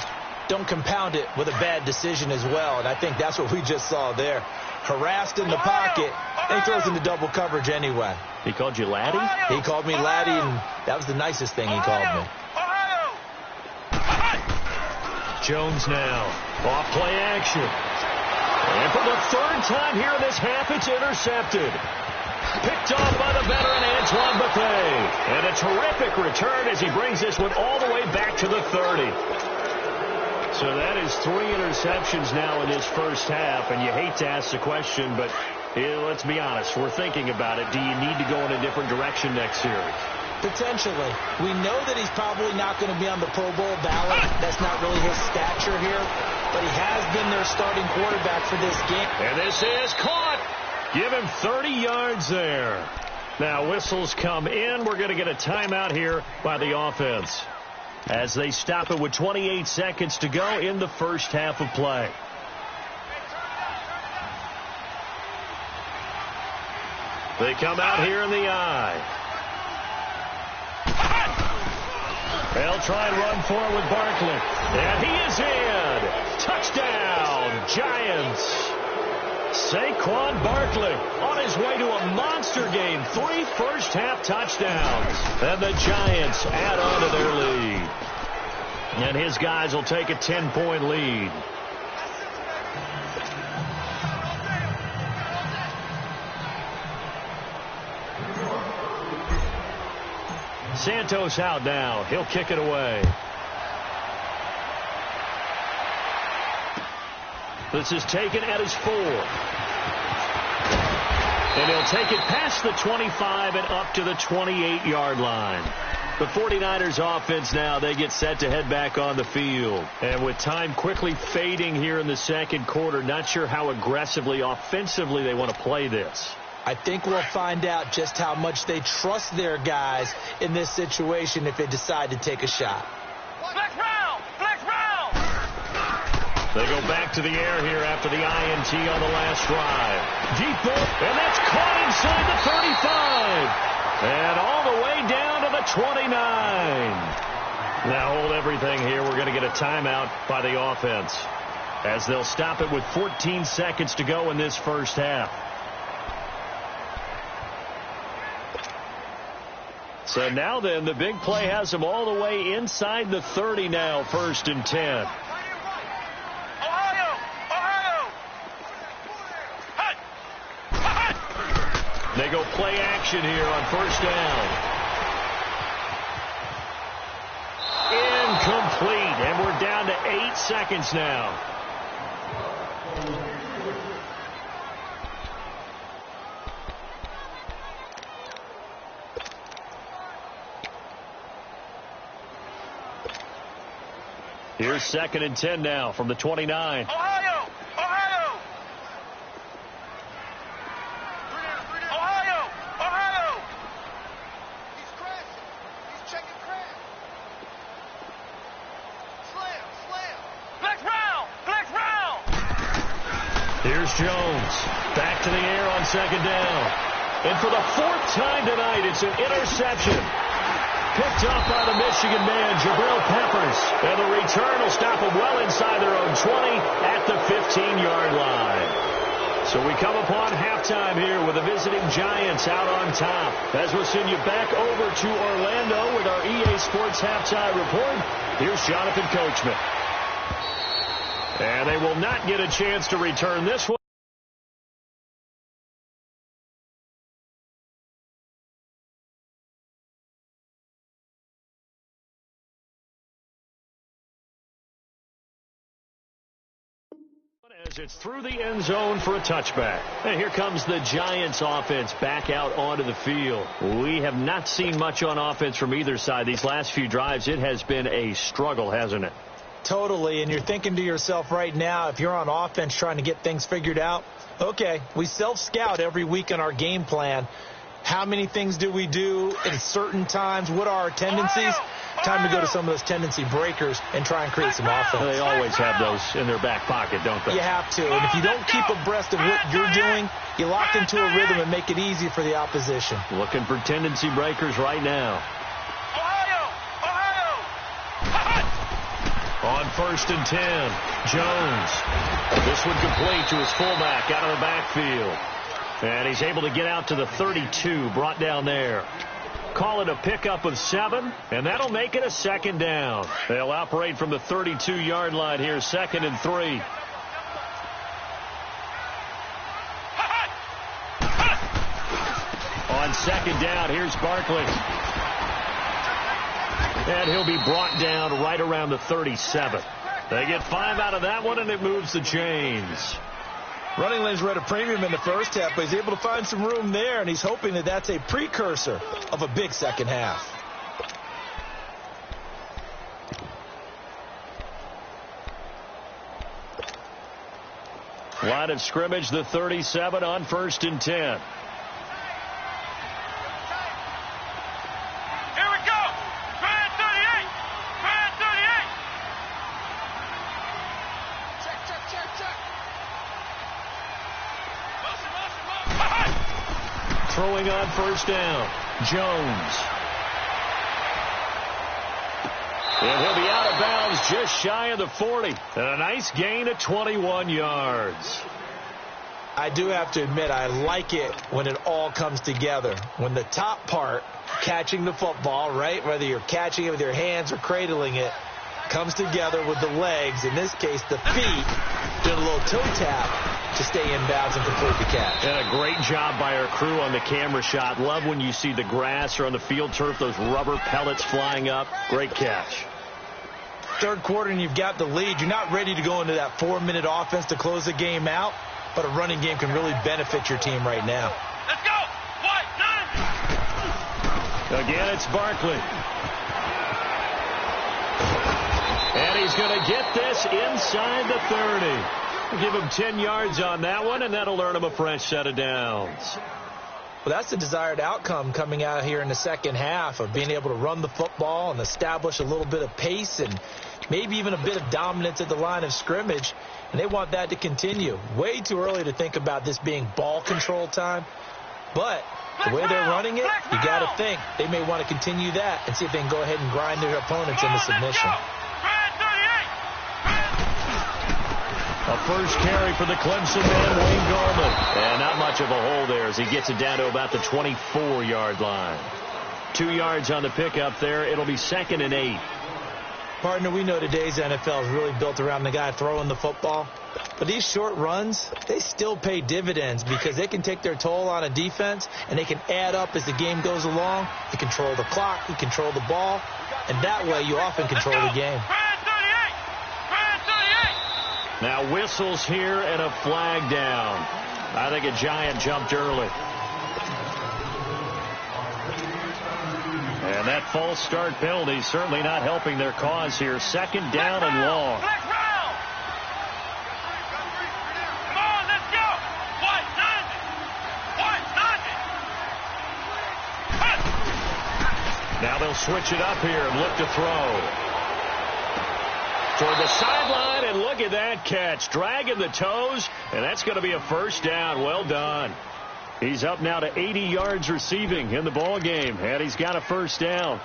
don't compound it with a bad decision as well. And I think that's what we just saw there. Harassed in the pocket, and he throws into double coverage anyway. He called you laddie? He called me laddie, and that was the nicest thing he called me. Jones now. Off play action. And for the 3rd time here in this half, it's intercepted. Picked off by the veteran Antoine Bethea. And a terrific return as he brings this one all the way back to the 30. So that is 3 interceptions now in his first half. And you hate to ask the question, but let's be honest. We're thinking about it. Do you need to go in a different direction next series? Potentially. We know that he's probably not going to be on the Pro Bowl ballot. That's not really his stature here. But he has been their starting quarterback for this game. And this is caught. Give him 30 yards there. Now whistles come in. We're going to get a timeout here by the offense as they stop it with 28 seconds to go in the first half of play. They come out here in the eye. They'll try and run forward with Barkley. And he is in. Touchdown, Giants. Saquon Barkley on his way to a monster game. 3 first-half touchdowns. And the Giants add on to their lead. And his guys will take a 10-point lead. Santos out now. He'll kick it away. This is taken at his 4. And he'll take it past the 25 and up to the 28-yard line. The 49ers offense now, they get set to head back on the field. And with time quickly fading here in the second quarter, not sure how aggressively, offensively they want to play this. I think we'll find out just how much they trust their guys in this situation if they decide to take a shot. Flex round! Flex round! They go back to the air here after the INT on the last drive. Deep ball, and that's caught inside the 35. And all the way down to the 29. Now hold everything here. We're going to get a timeout by the offense, as they'll stop it with 14 seconds to go in this first half. So now then, the big play has them all the way inside the 30 now, 1st and 10. Ohio! Ohio! They go play action here on 1st down. Incomplete, and we're down to 8 seconds now. Here's 2nd and 10 now from the 29. Ohio! Ohio! Ohio! Ohio! He's crashing. He's checking crash. Slam! Slam! Flex round! Flex round! Here's Jones. Back to the air on 2nd down. And for the 4th time tonight, it's an interception. Picked up by the Michigan man, Jabril Peppers. And the return will stop them well inside their own 20 at the 15-yard line. So we come upon halftime here with the visiting Giants out on top. As we'll send you back over to Orlando with our EA Sports Halftime Report, here's Jonathan Coachman. And they will not get a chance to return this one. As it's through the end zone for a touchback. And here comes the Giants offense back out onto the field. We have not seen much on offense from either side. These last few drives, it has been a struggle, hasn't it? Totally, and you're thinking to yourself right now, if you're on offense trying to get things figured out, okay, we self-scout every week in our game plan. How many things do we do at certain times? What are our tendencies? Time to go to some of those tendency breakers and try and create some offense. They always have those in their back pocket, don't they? You have to. And if you don't keep abreast of what you're doing, you lock into a rhythm and make it easy for the opposition. Looking for tendency breakers right now. On 1st and 10, Jones. This one complete to his fullback out of the backfield. And he's able to get out to the 32, brought down there. Call it a pickup of 7, and that'll make it a 2nd down. They'll operate from the 32-yard line here, 2nd and 3. On 2nd down, here's Barkley. And he'll be brought down right around the 37. They get 5 out of that one, and it moves the chains. Running lanes were at a premium in the first half, but he's able to find some room there, and he's hoping that that's a precursor of a big second half. Line of scrimmage, the 37 on 1st and 10. Throwing on 1st down, Jones. And he'll be out of bounds just shy of the 40. And a nice gain of 21 yards. I do have to admit, I like it when it all comes together. When the top part, catching the football, right, whether you're catching it with your hands or cradling it, comes together with the legs, in this case the feet, doing a little toe tap to stay in bounds and complete the catch. And a great job by our crew on the camera shot. Love when you see the grass or on the field turf, those rubber pellets flying up. Great catch. Third quarter and you've got the lead. You're not ready to go into that 4-minute offense to close the game out, but a running game can really benefit your team right now. Let's go! White, 9! Again, it's Barkley. And he's going to get this inside the 30. Give him 10 yards on that one, and that'll earn him a fresh set of downs. Well, that's the desired outcome coming out here in the second half of being able to run the football and establish a little bit of pace and maybe even a bit of dominance at the line of scrimmage. And they want that to continue. Way too early to think about this being ball control time. But the way they're running it, you got to think they may want to continue that and see if they can go ahead and grind their opponents into submission. A first carry for the Clemson man, Wayne Gallman. And not much of a hole there as he gets it down to about the 24-yard line. 2 yards on the pickup there. It'll be 2nd and 8. Partner, we know today's NFL is really built around the guy throwing the football. But these short runs, they still pay dividends because they can take their toll on a defense and they can add up as the game goes along. You control the clock, you control the ball, and that way you often control the game. Now whistles here and a flag down. I think a Giant jumped early. And that false start penalty certainly not helping their cause here. 2nd down and long. Now they'll switch it up here and look to throw. Toward the sideline, and look at that catch. Dragging the toes, and that's going to be a first down. Well done. He's up now to 80 yards receiving in the ball game, and he's got a first down.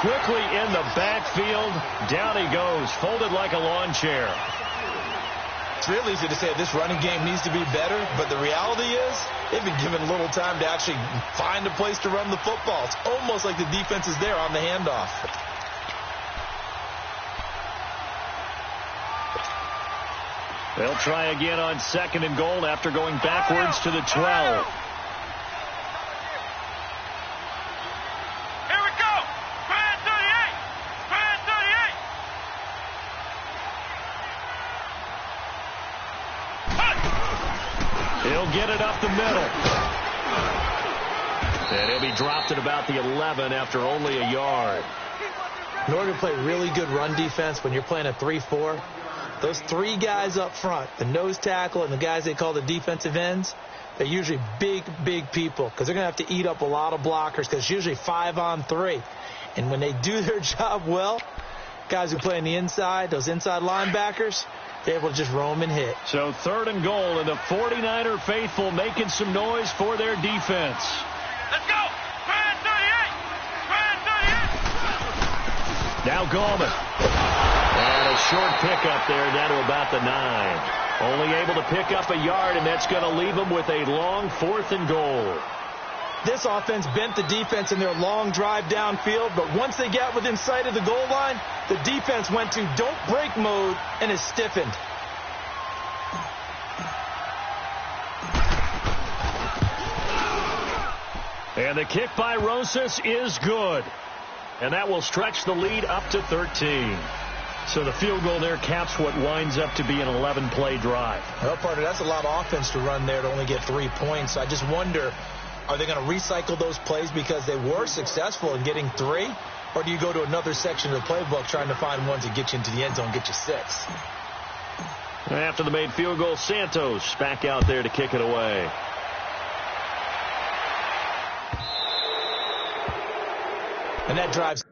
Quickly in the backfield. Down he goes, folded like a lawn chair. It's real easy to say this running game needs to be better, but the reality is they've been given little time to actually find a place to run the football. It's almost like the defense is there on the handoff. They'll try again on 2nd and goal after going backwards to the 12. Get it up the middle. And he'll be dropped at about the 11 after only a yard. In order to play really good run defense when you're playing a 3-4, those 3 guys up front, the nose tackle and the guys they call the defensive ends, they're usually big, big people because they're going to have to eat up a lot of blockers because it's usually 5-on-3. And when they do their job well, guys who play on the inside, those inside linebackers, they're able to just roam and hit. So 3rd and goal, and the 49er faithful making some noise for their defense. Let's go! 38! Now Gallman. And a short pickup there down to about the 9. Only able to pick up a yard, and that's going to leave them with a long 4th and goal. This offense bent the defense in their long drive downfield, but once they got within sight of the goal line, the defense went to don't break mode and is stiffened. And the kick by Rosas is good. And that will stretch the lead up to 13. So the field goal there caps what winds up to be an 11-play drive. Well, partner, that's a lot of offense to run there to only get 3 points. I just wonder, are they going to recycle those plays because they were successful in getting 3? Or do you go to another section of the playbook trying to find ones that get you into the end zone, get you 6? After the made field goal, Santos back out there to kick it away. And that drives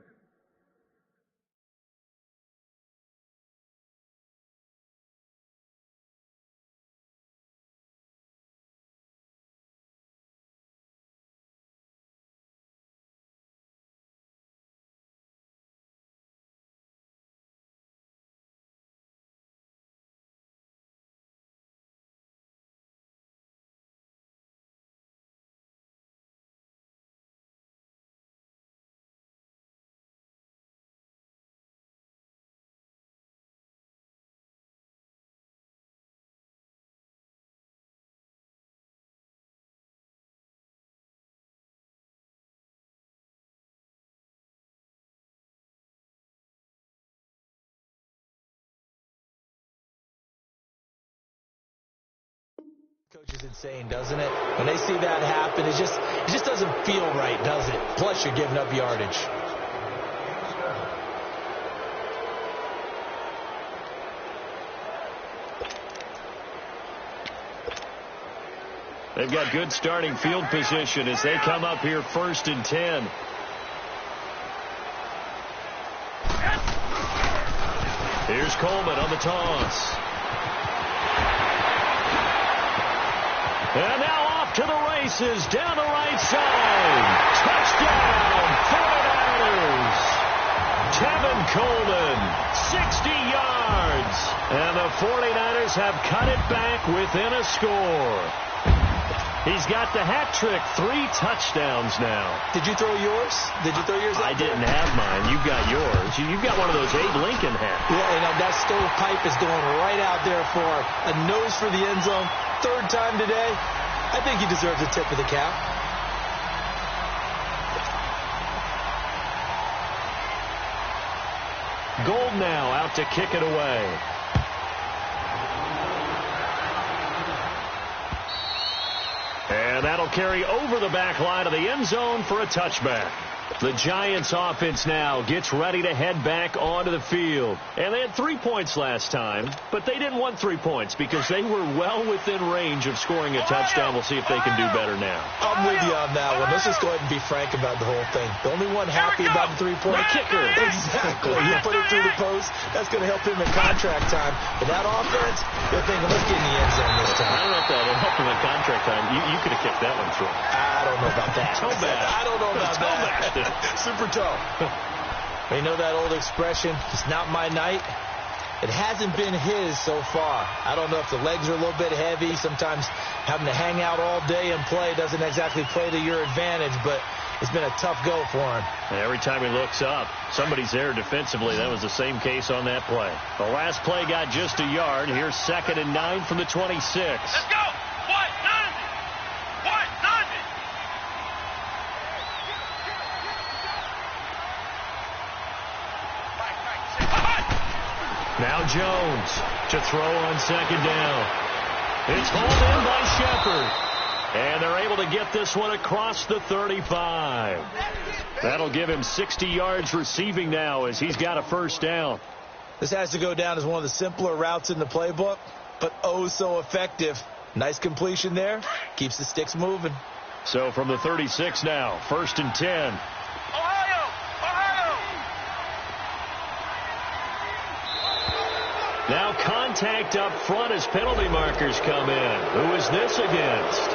Coach is insane, doesn't it? When they see that happen, it just doesn't feel right, does it? Plus, you're giving up yardage. They've got good starting field position as they come up here 1st and 10. Here's Coleman on the toss. And now off to the races down the right side. Touchdown, 49ers. Tevin Coleman, 60 yards. And the 49ers have cut it back within a score. He's got the hat trick, 3 touchdowns now. Did you throw yours? I didn't have mine. You've got yours. You've got one of those Abe Lincoln hats. Yeah, and that stovepipe is going right out there for a nose for the end zone. 3rd time today. I think he deserves a tip of the cap. Gold now out to kick it away. And that'll carry over the back line of the end zone for a touchback. The Giants offense now gets ready to head back onto the field. And they had 3 points last time, but they didn't want 3 points because they were well within range of scoring a touchdown. We'll see if they can do better now. I'm with you on that one. Let's just go ahead and be frank about the whole thing. The only one happy about the 3-point kicker. Exactly. He put it through the post. That's going to help him in contract time. But that offense, they're thinking, let's get in the end zone this time. I don't know if that'll help him in contract time. You could have kicked that one through. I don't know about that. Toe bad. I don't know about that. Super toe. You know that old expression, it's not my night? It hasn't been his so far. I don't know if the legs are a little bit heavy. Sometimes having to hang out all day and play doesn't exactly play to your advantage, but it's been a tough go for him. And every time he looks up, somebody's there defensively. That was the same case on that play. The last play got just a yard. Here's 2nd and 9 from the 26. Let's go. What? None. What? None. Now Jones to throw on 2nd down. It's hauled in by Shepard. And they're able to get this one across the 35. That'll give him 60 yards receiving now as he's got a 1st down. This has to go down as one of the simpler routes in the playbook, but oh so effective. Nice completion there. Keeps the sticks moving. So from the 36 now, 1st and 10. Now contact up front as penalty markers come in. Who is this against?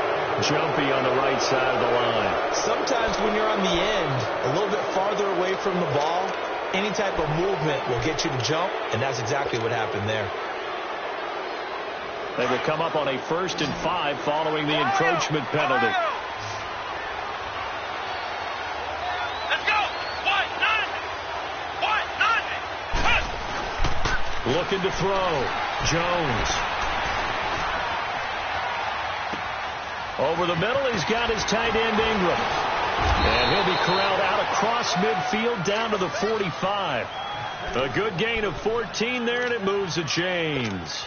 Jumpy on the right side of the line. Sometimes when you're on the end, a little bit farther away from the ball, any type of movement will get you to jump, and that's exactly what happened there. They will come up on a 1st and 5 following the encroachment penalty. Looking to throw. Jones. Over the middle, he's got his tight end Ingram. And he'll be corralled out across midfield down to the 45. A good gain of 14 there, and it moves the chains.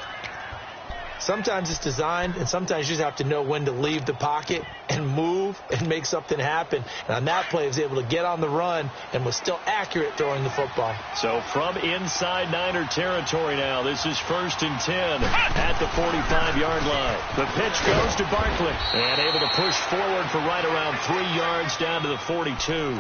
Sometimes it's designed, and sometimes you just have to know when to leave the pocket and move and make something happen. And on that play, he was able to get on the run and was still accurate throwing the football. So from inside Niner territory now, this is 1st and 10 at the 45-yard line. The pitch goes to Barkley and able to push forward for right around 3 yards down to the 42.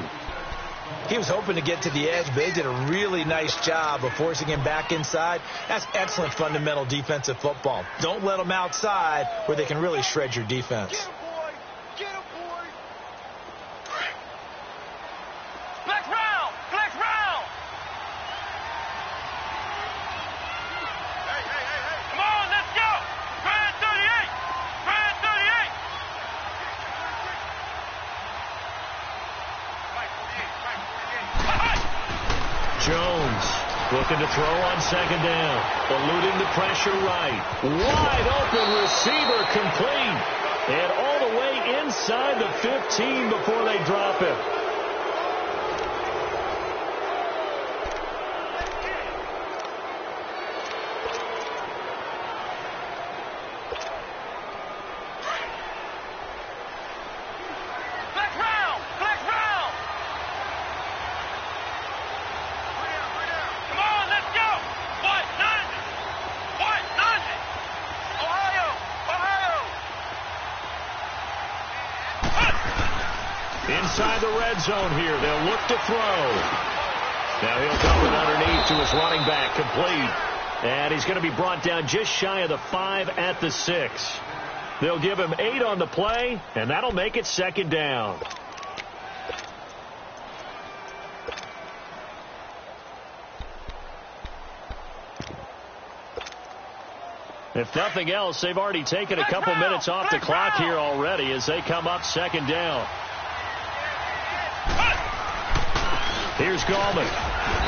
He was hoping to get to the edge, but they did a really nice job of forcing him back inside. That's excellent fundamental defensive football. Don't let them outside where they can really shred your defense. Get him, boy. Get him, boy. Flex round. Flex round. Hey. Come on, let's go. Grand 38. Grand 38. Jones looking to throw on 2nd down. Eluding the pressure right. Wide open receiver complete. And all the way inside the 15 before they drop it. inside the red zone here. They'll look to throw. Now he'll come it underneath to his running back, complete. And he's going to be brought down just shy of the 5 at the 6. They'll give him 8 on the play, and that'll make it second down. If nothing else, they've already taken a couple minutes off the clock here already as they come up second down. Here's Gallman.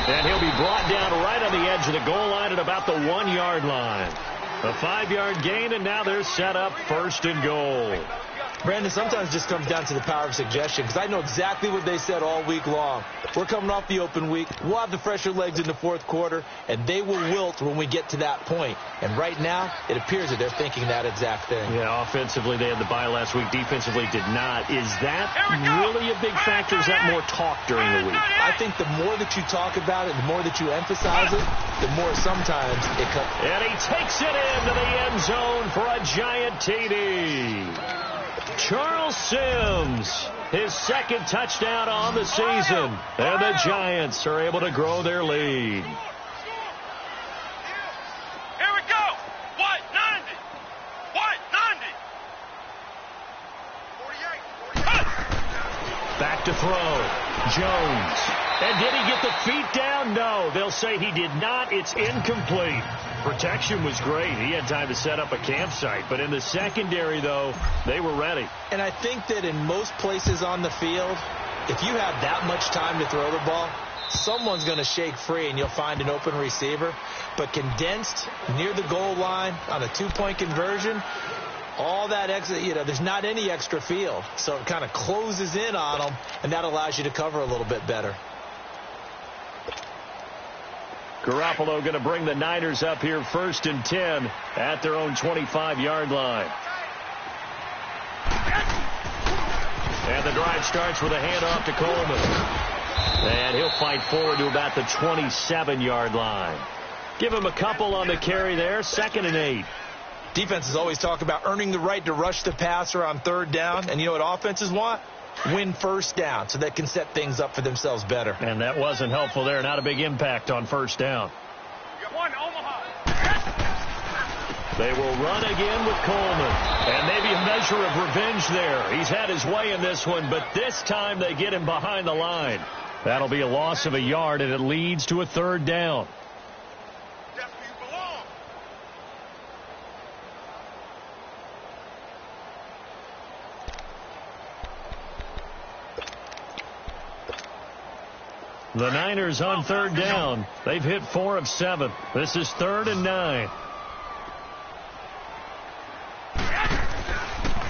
And he'll be brought down right on the edge of the goal line at about the 1-yard line. A 5-yard gain, and now they're set up first and goal. Brandon, sometimes it just comes down to the power of suggestion, because I know exactly what they said all week long. We're coming off the open week. We'll have the fresher legs in the fourth quarter, and they will wilt when we get to that point. And right now, it appears that they're thinking that exact thing. Yeah, offensively, they had the bye last week. Defensively, did not. Is that really a big factor? Is that more talk during the week? I think the more that you talk about it, the more that you emphasize it, the more sometimes it comes. And he takes it into the end zone for a giant TD. Charles Sims, his second touchdown on the season. And the Giants are able to grow their lead. Here we go. White, 90. White, 90. 48. Back to throw. Jones. And did he get the feet down? No. They'll say he did not. It's incomplete. Protection was great. He had time to set up a campsite. But in the secondary, though, they were ready. And I think that in most places on the field, if you have that much time to throw the ball, someone's going to shake free and you'll find an open receiver. But condensed near the goal line on a 2-point conversion, all that extra, there's not any extra field. So it kind of closes in on them, and that allows you to cover a little bit better. Garoppolo going to bring the Niners up here first and 10 at their own 25-yard line. And the drive starts with a handoff to Coleman. And he'll fight forward to about the 27-yard line. Give him a couple on the carry there, 2nd and 8. Defenses always talk about earning the right to rush the passer on 3rd down. And you know what offenses want? Win first down so they can set things up for themselves better. And that wasn't helpful there. Not a big impact on 1st down. They will run again with Coleman. And maybe a measure of revenge there. He's had his way in this one, but this time they get him behind the line. That'll be a loss of a yard, and it leads to a 3rd down. The Niners on 3rd down. They've hit 4 of 7. This is 3rd and 9.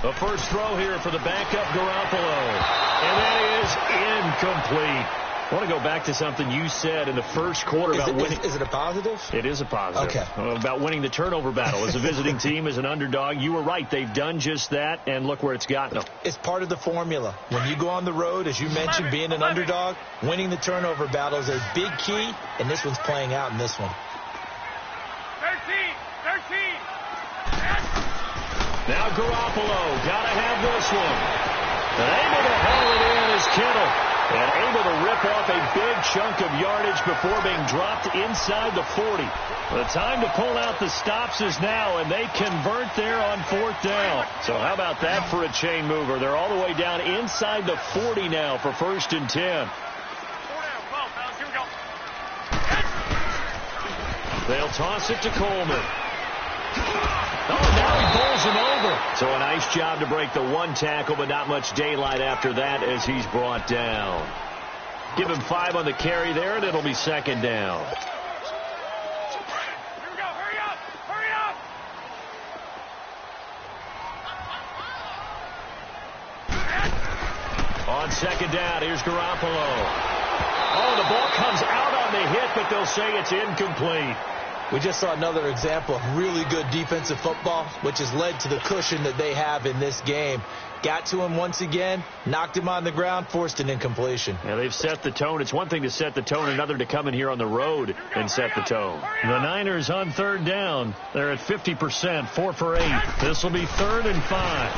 The first throw here for the backup Garoppolo. And that is incomplete. I want to go back to something you said in the first quarter about winning. Is it a positive? It is a positive. Okay. About winning the turnover battle. As a visiting team, as an underdog, you were right. They've done just that, and look where it's gotten them. It's part of the formula. When you go on the road, as you mentioned, being an underdog, winning the turnover battle is a big key, and this one's playing out in this one. 13. Now Garoppolo, got to have this one. And able to haul it in is Kittle. And able to rip off a big chunk of yardage before being dropped inside the 40. The time to pull out the stops is now, and they convert there on 4th down. So how about that for a chain mover? They're all the way down inside the 40 now for 1st and 10. They'll toss it to Coleman. Oh, now he bowls him over. So a nice job to break the 1 tackle, but not much daylight after that as he's brought down. Give him 5 on the carry there, and it'll be 2nd down. Here we go. Hurry up. On 2nd down, here's Garoppolo. Oh, the ball comes out on the hit, but they'll say it's incomplete. We just saw another example of really good defensive football, which has led to the cushion that they have in this game. Got to him once again, knocked him on the ground, forced an incompletion. Yeah, they've set the tone. It's one thing to set the tone, another to come in here on the road and set the tone. The Niners on 3rd down. They're at 50%, 4 for 8. This will be 3rd and 5.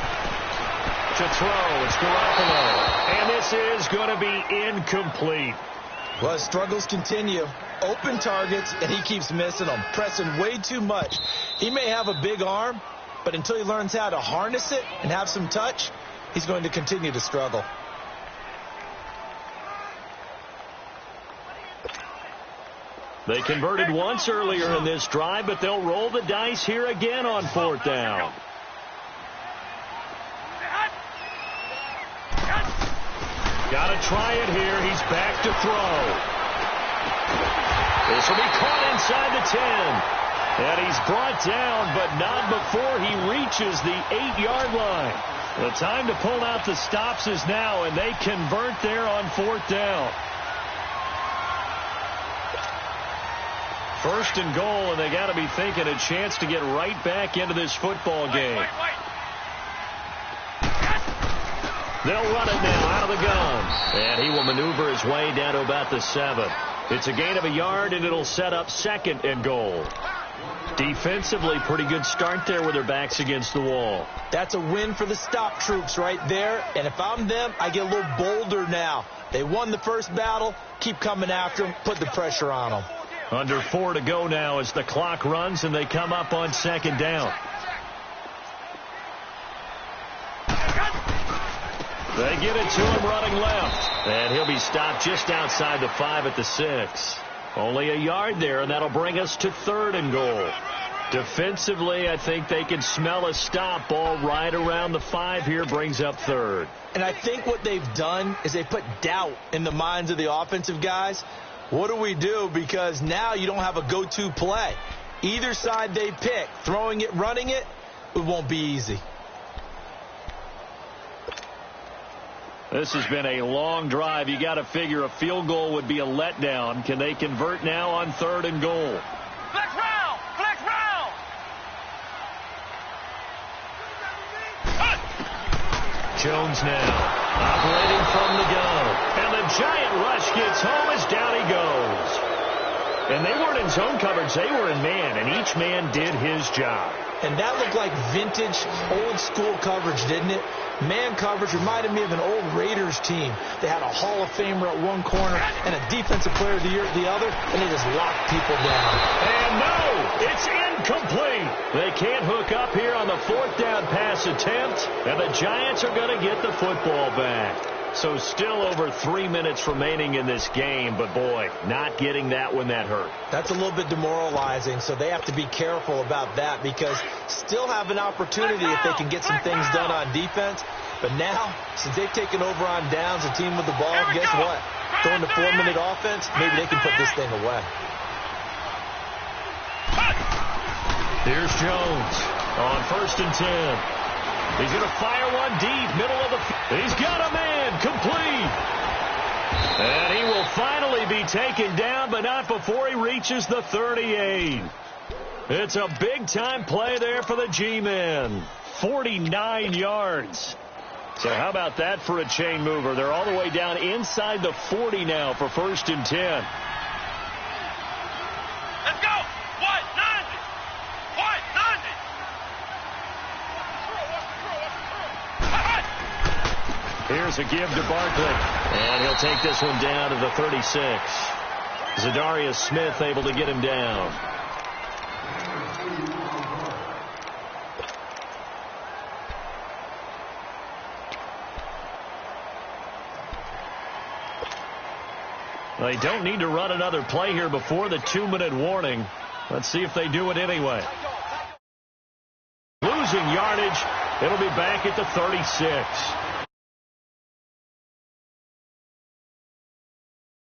To throw, it's Garoppolo. And this is going to be incomplete. Well, struggles continue. Open targets, and he keeps missing them, pressing way too much. He may have a big arm, but until he learns how to harness it and have some touch, he's going to continue to struggle. They converted once earlier in this drive, but they'll roll the dice here again on 4th down. Got to try it here. He's back to throw. This will be caught inside the 10. And he's brought down, but not before he reaches the 8-yard line. The time to pull out the stops is now, and they convert there on 4th down. 1st and goal, and they got to be thinking a chance to get right back into this football game. They'll run it now out of the gun. And he will maneuver his way down to about the 7. It's a gain of a yard, and it'll set up 2nd and goal. Defensively, pretty good start there with their backs against the wall. That's a win for the stop troops right there. And if I'm them, I get a little bolder now. They won the first battle. Keep coming after them. Put the pressure on them. Under 4 to go now as the clock runs, and they come up on 2nd down. They get it to him running left. And he'll be stopped just outside the 5 at the 6. Only a yard there, and that'll bring us to 3rd and goal. Defensively, I think they can smell a stop. Ball right around the 5 here brings up 3rd. And I think what they've done is they put doubt in the minds of the offensive guys. What do we do? Because now you don't have a go-to play. Either side they pick, throwing it, running it, it won't be easy. This has been a long drive. You got to figure a field goal would be a letdown. Can they convert now on 3rd and goal? Flex round! Flex round! Jones now operating from the gun. And the giant rush gets home as down he goes. And they weren't in zone coverage. They were in man, and each man did his job. And that looked like vintage, old-school coverage, didn't it? Man coverage reminded me of an old Raiders team. They had a Hall of Famer at one corner and a Defensive Player of the Year at the other, and they just locked people down. And no, it's incomplete. They can't hook up here on the 4th down pass attempt, and the Giants are going to get the football back. So still over 3 minutes remaining in this game, but boy, not getting that when that hurt. That's a little bit demoralizing, so they have to be careful about that because still have an opportunity if they can get some things done on defense. But now, since they've taken over on downs, the team with the ball, guess what? Throwing the 4-minute offense, maybe they can put this thing away. Here's Jones on 1st and 10. He's going to fire one deep, middle of the field. He's got a man, complete. And he will finally be taken down, but not before he reaches the 38. It's a big-time play there for the G-men. 49 yards. So how about that for a chain mover? They're all the way down inside the 40 now for 1st and 10. Let's go! What? 90! What? 90! Here's a give to Barkley. And he'll take this one down to the 36. Zadarius Smith able to get him down. They don't need to run another play here before the 2-minute warning. Let's see if they do it anyway. Losing yardage. It'll be back at the 36.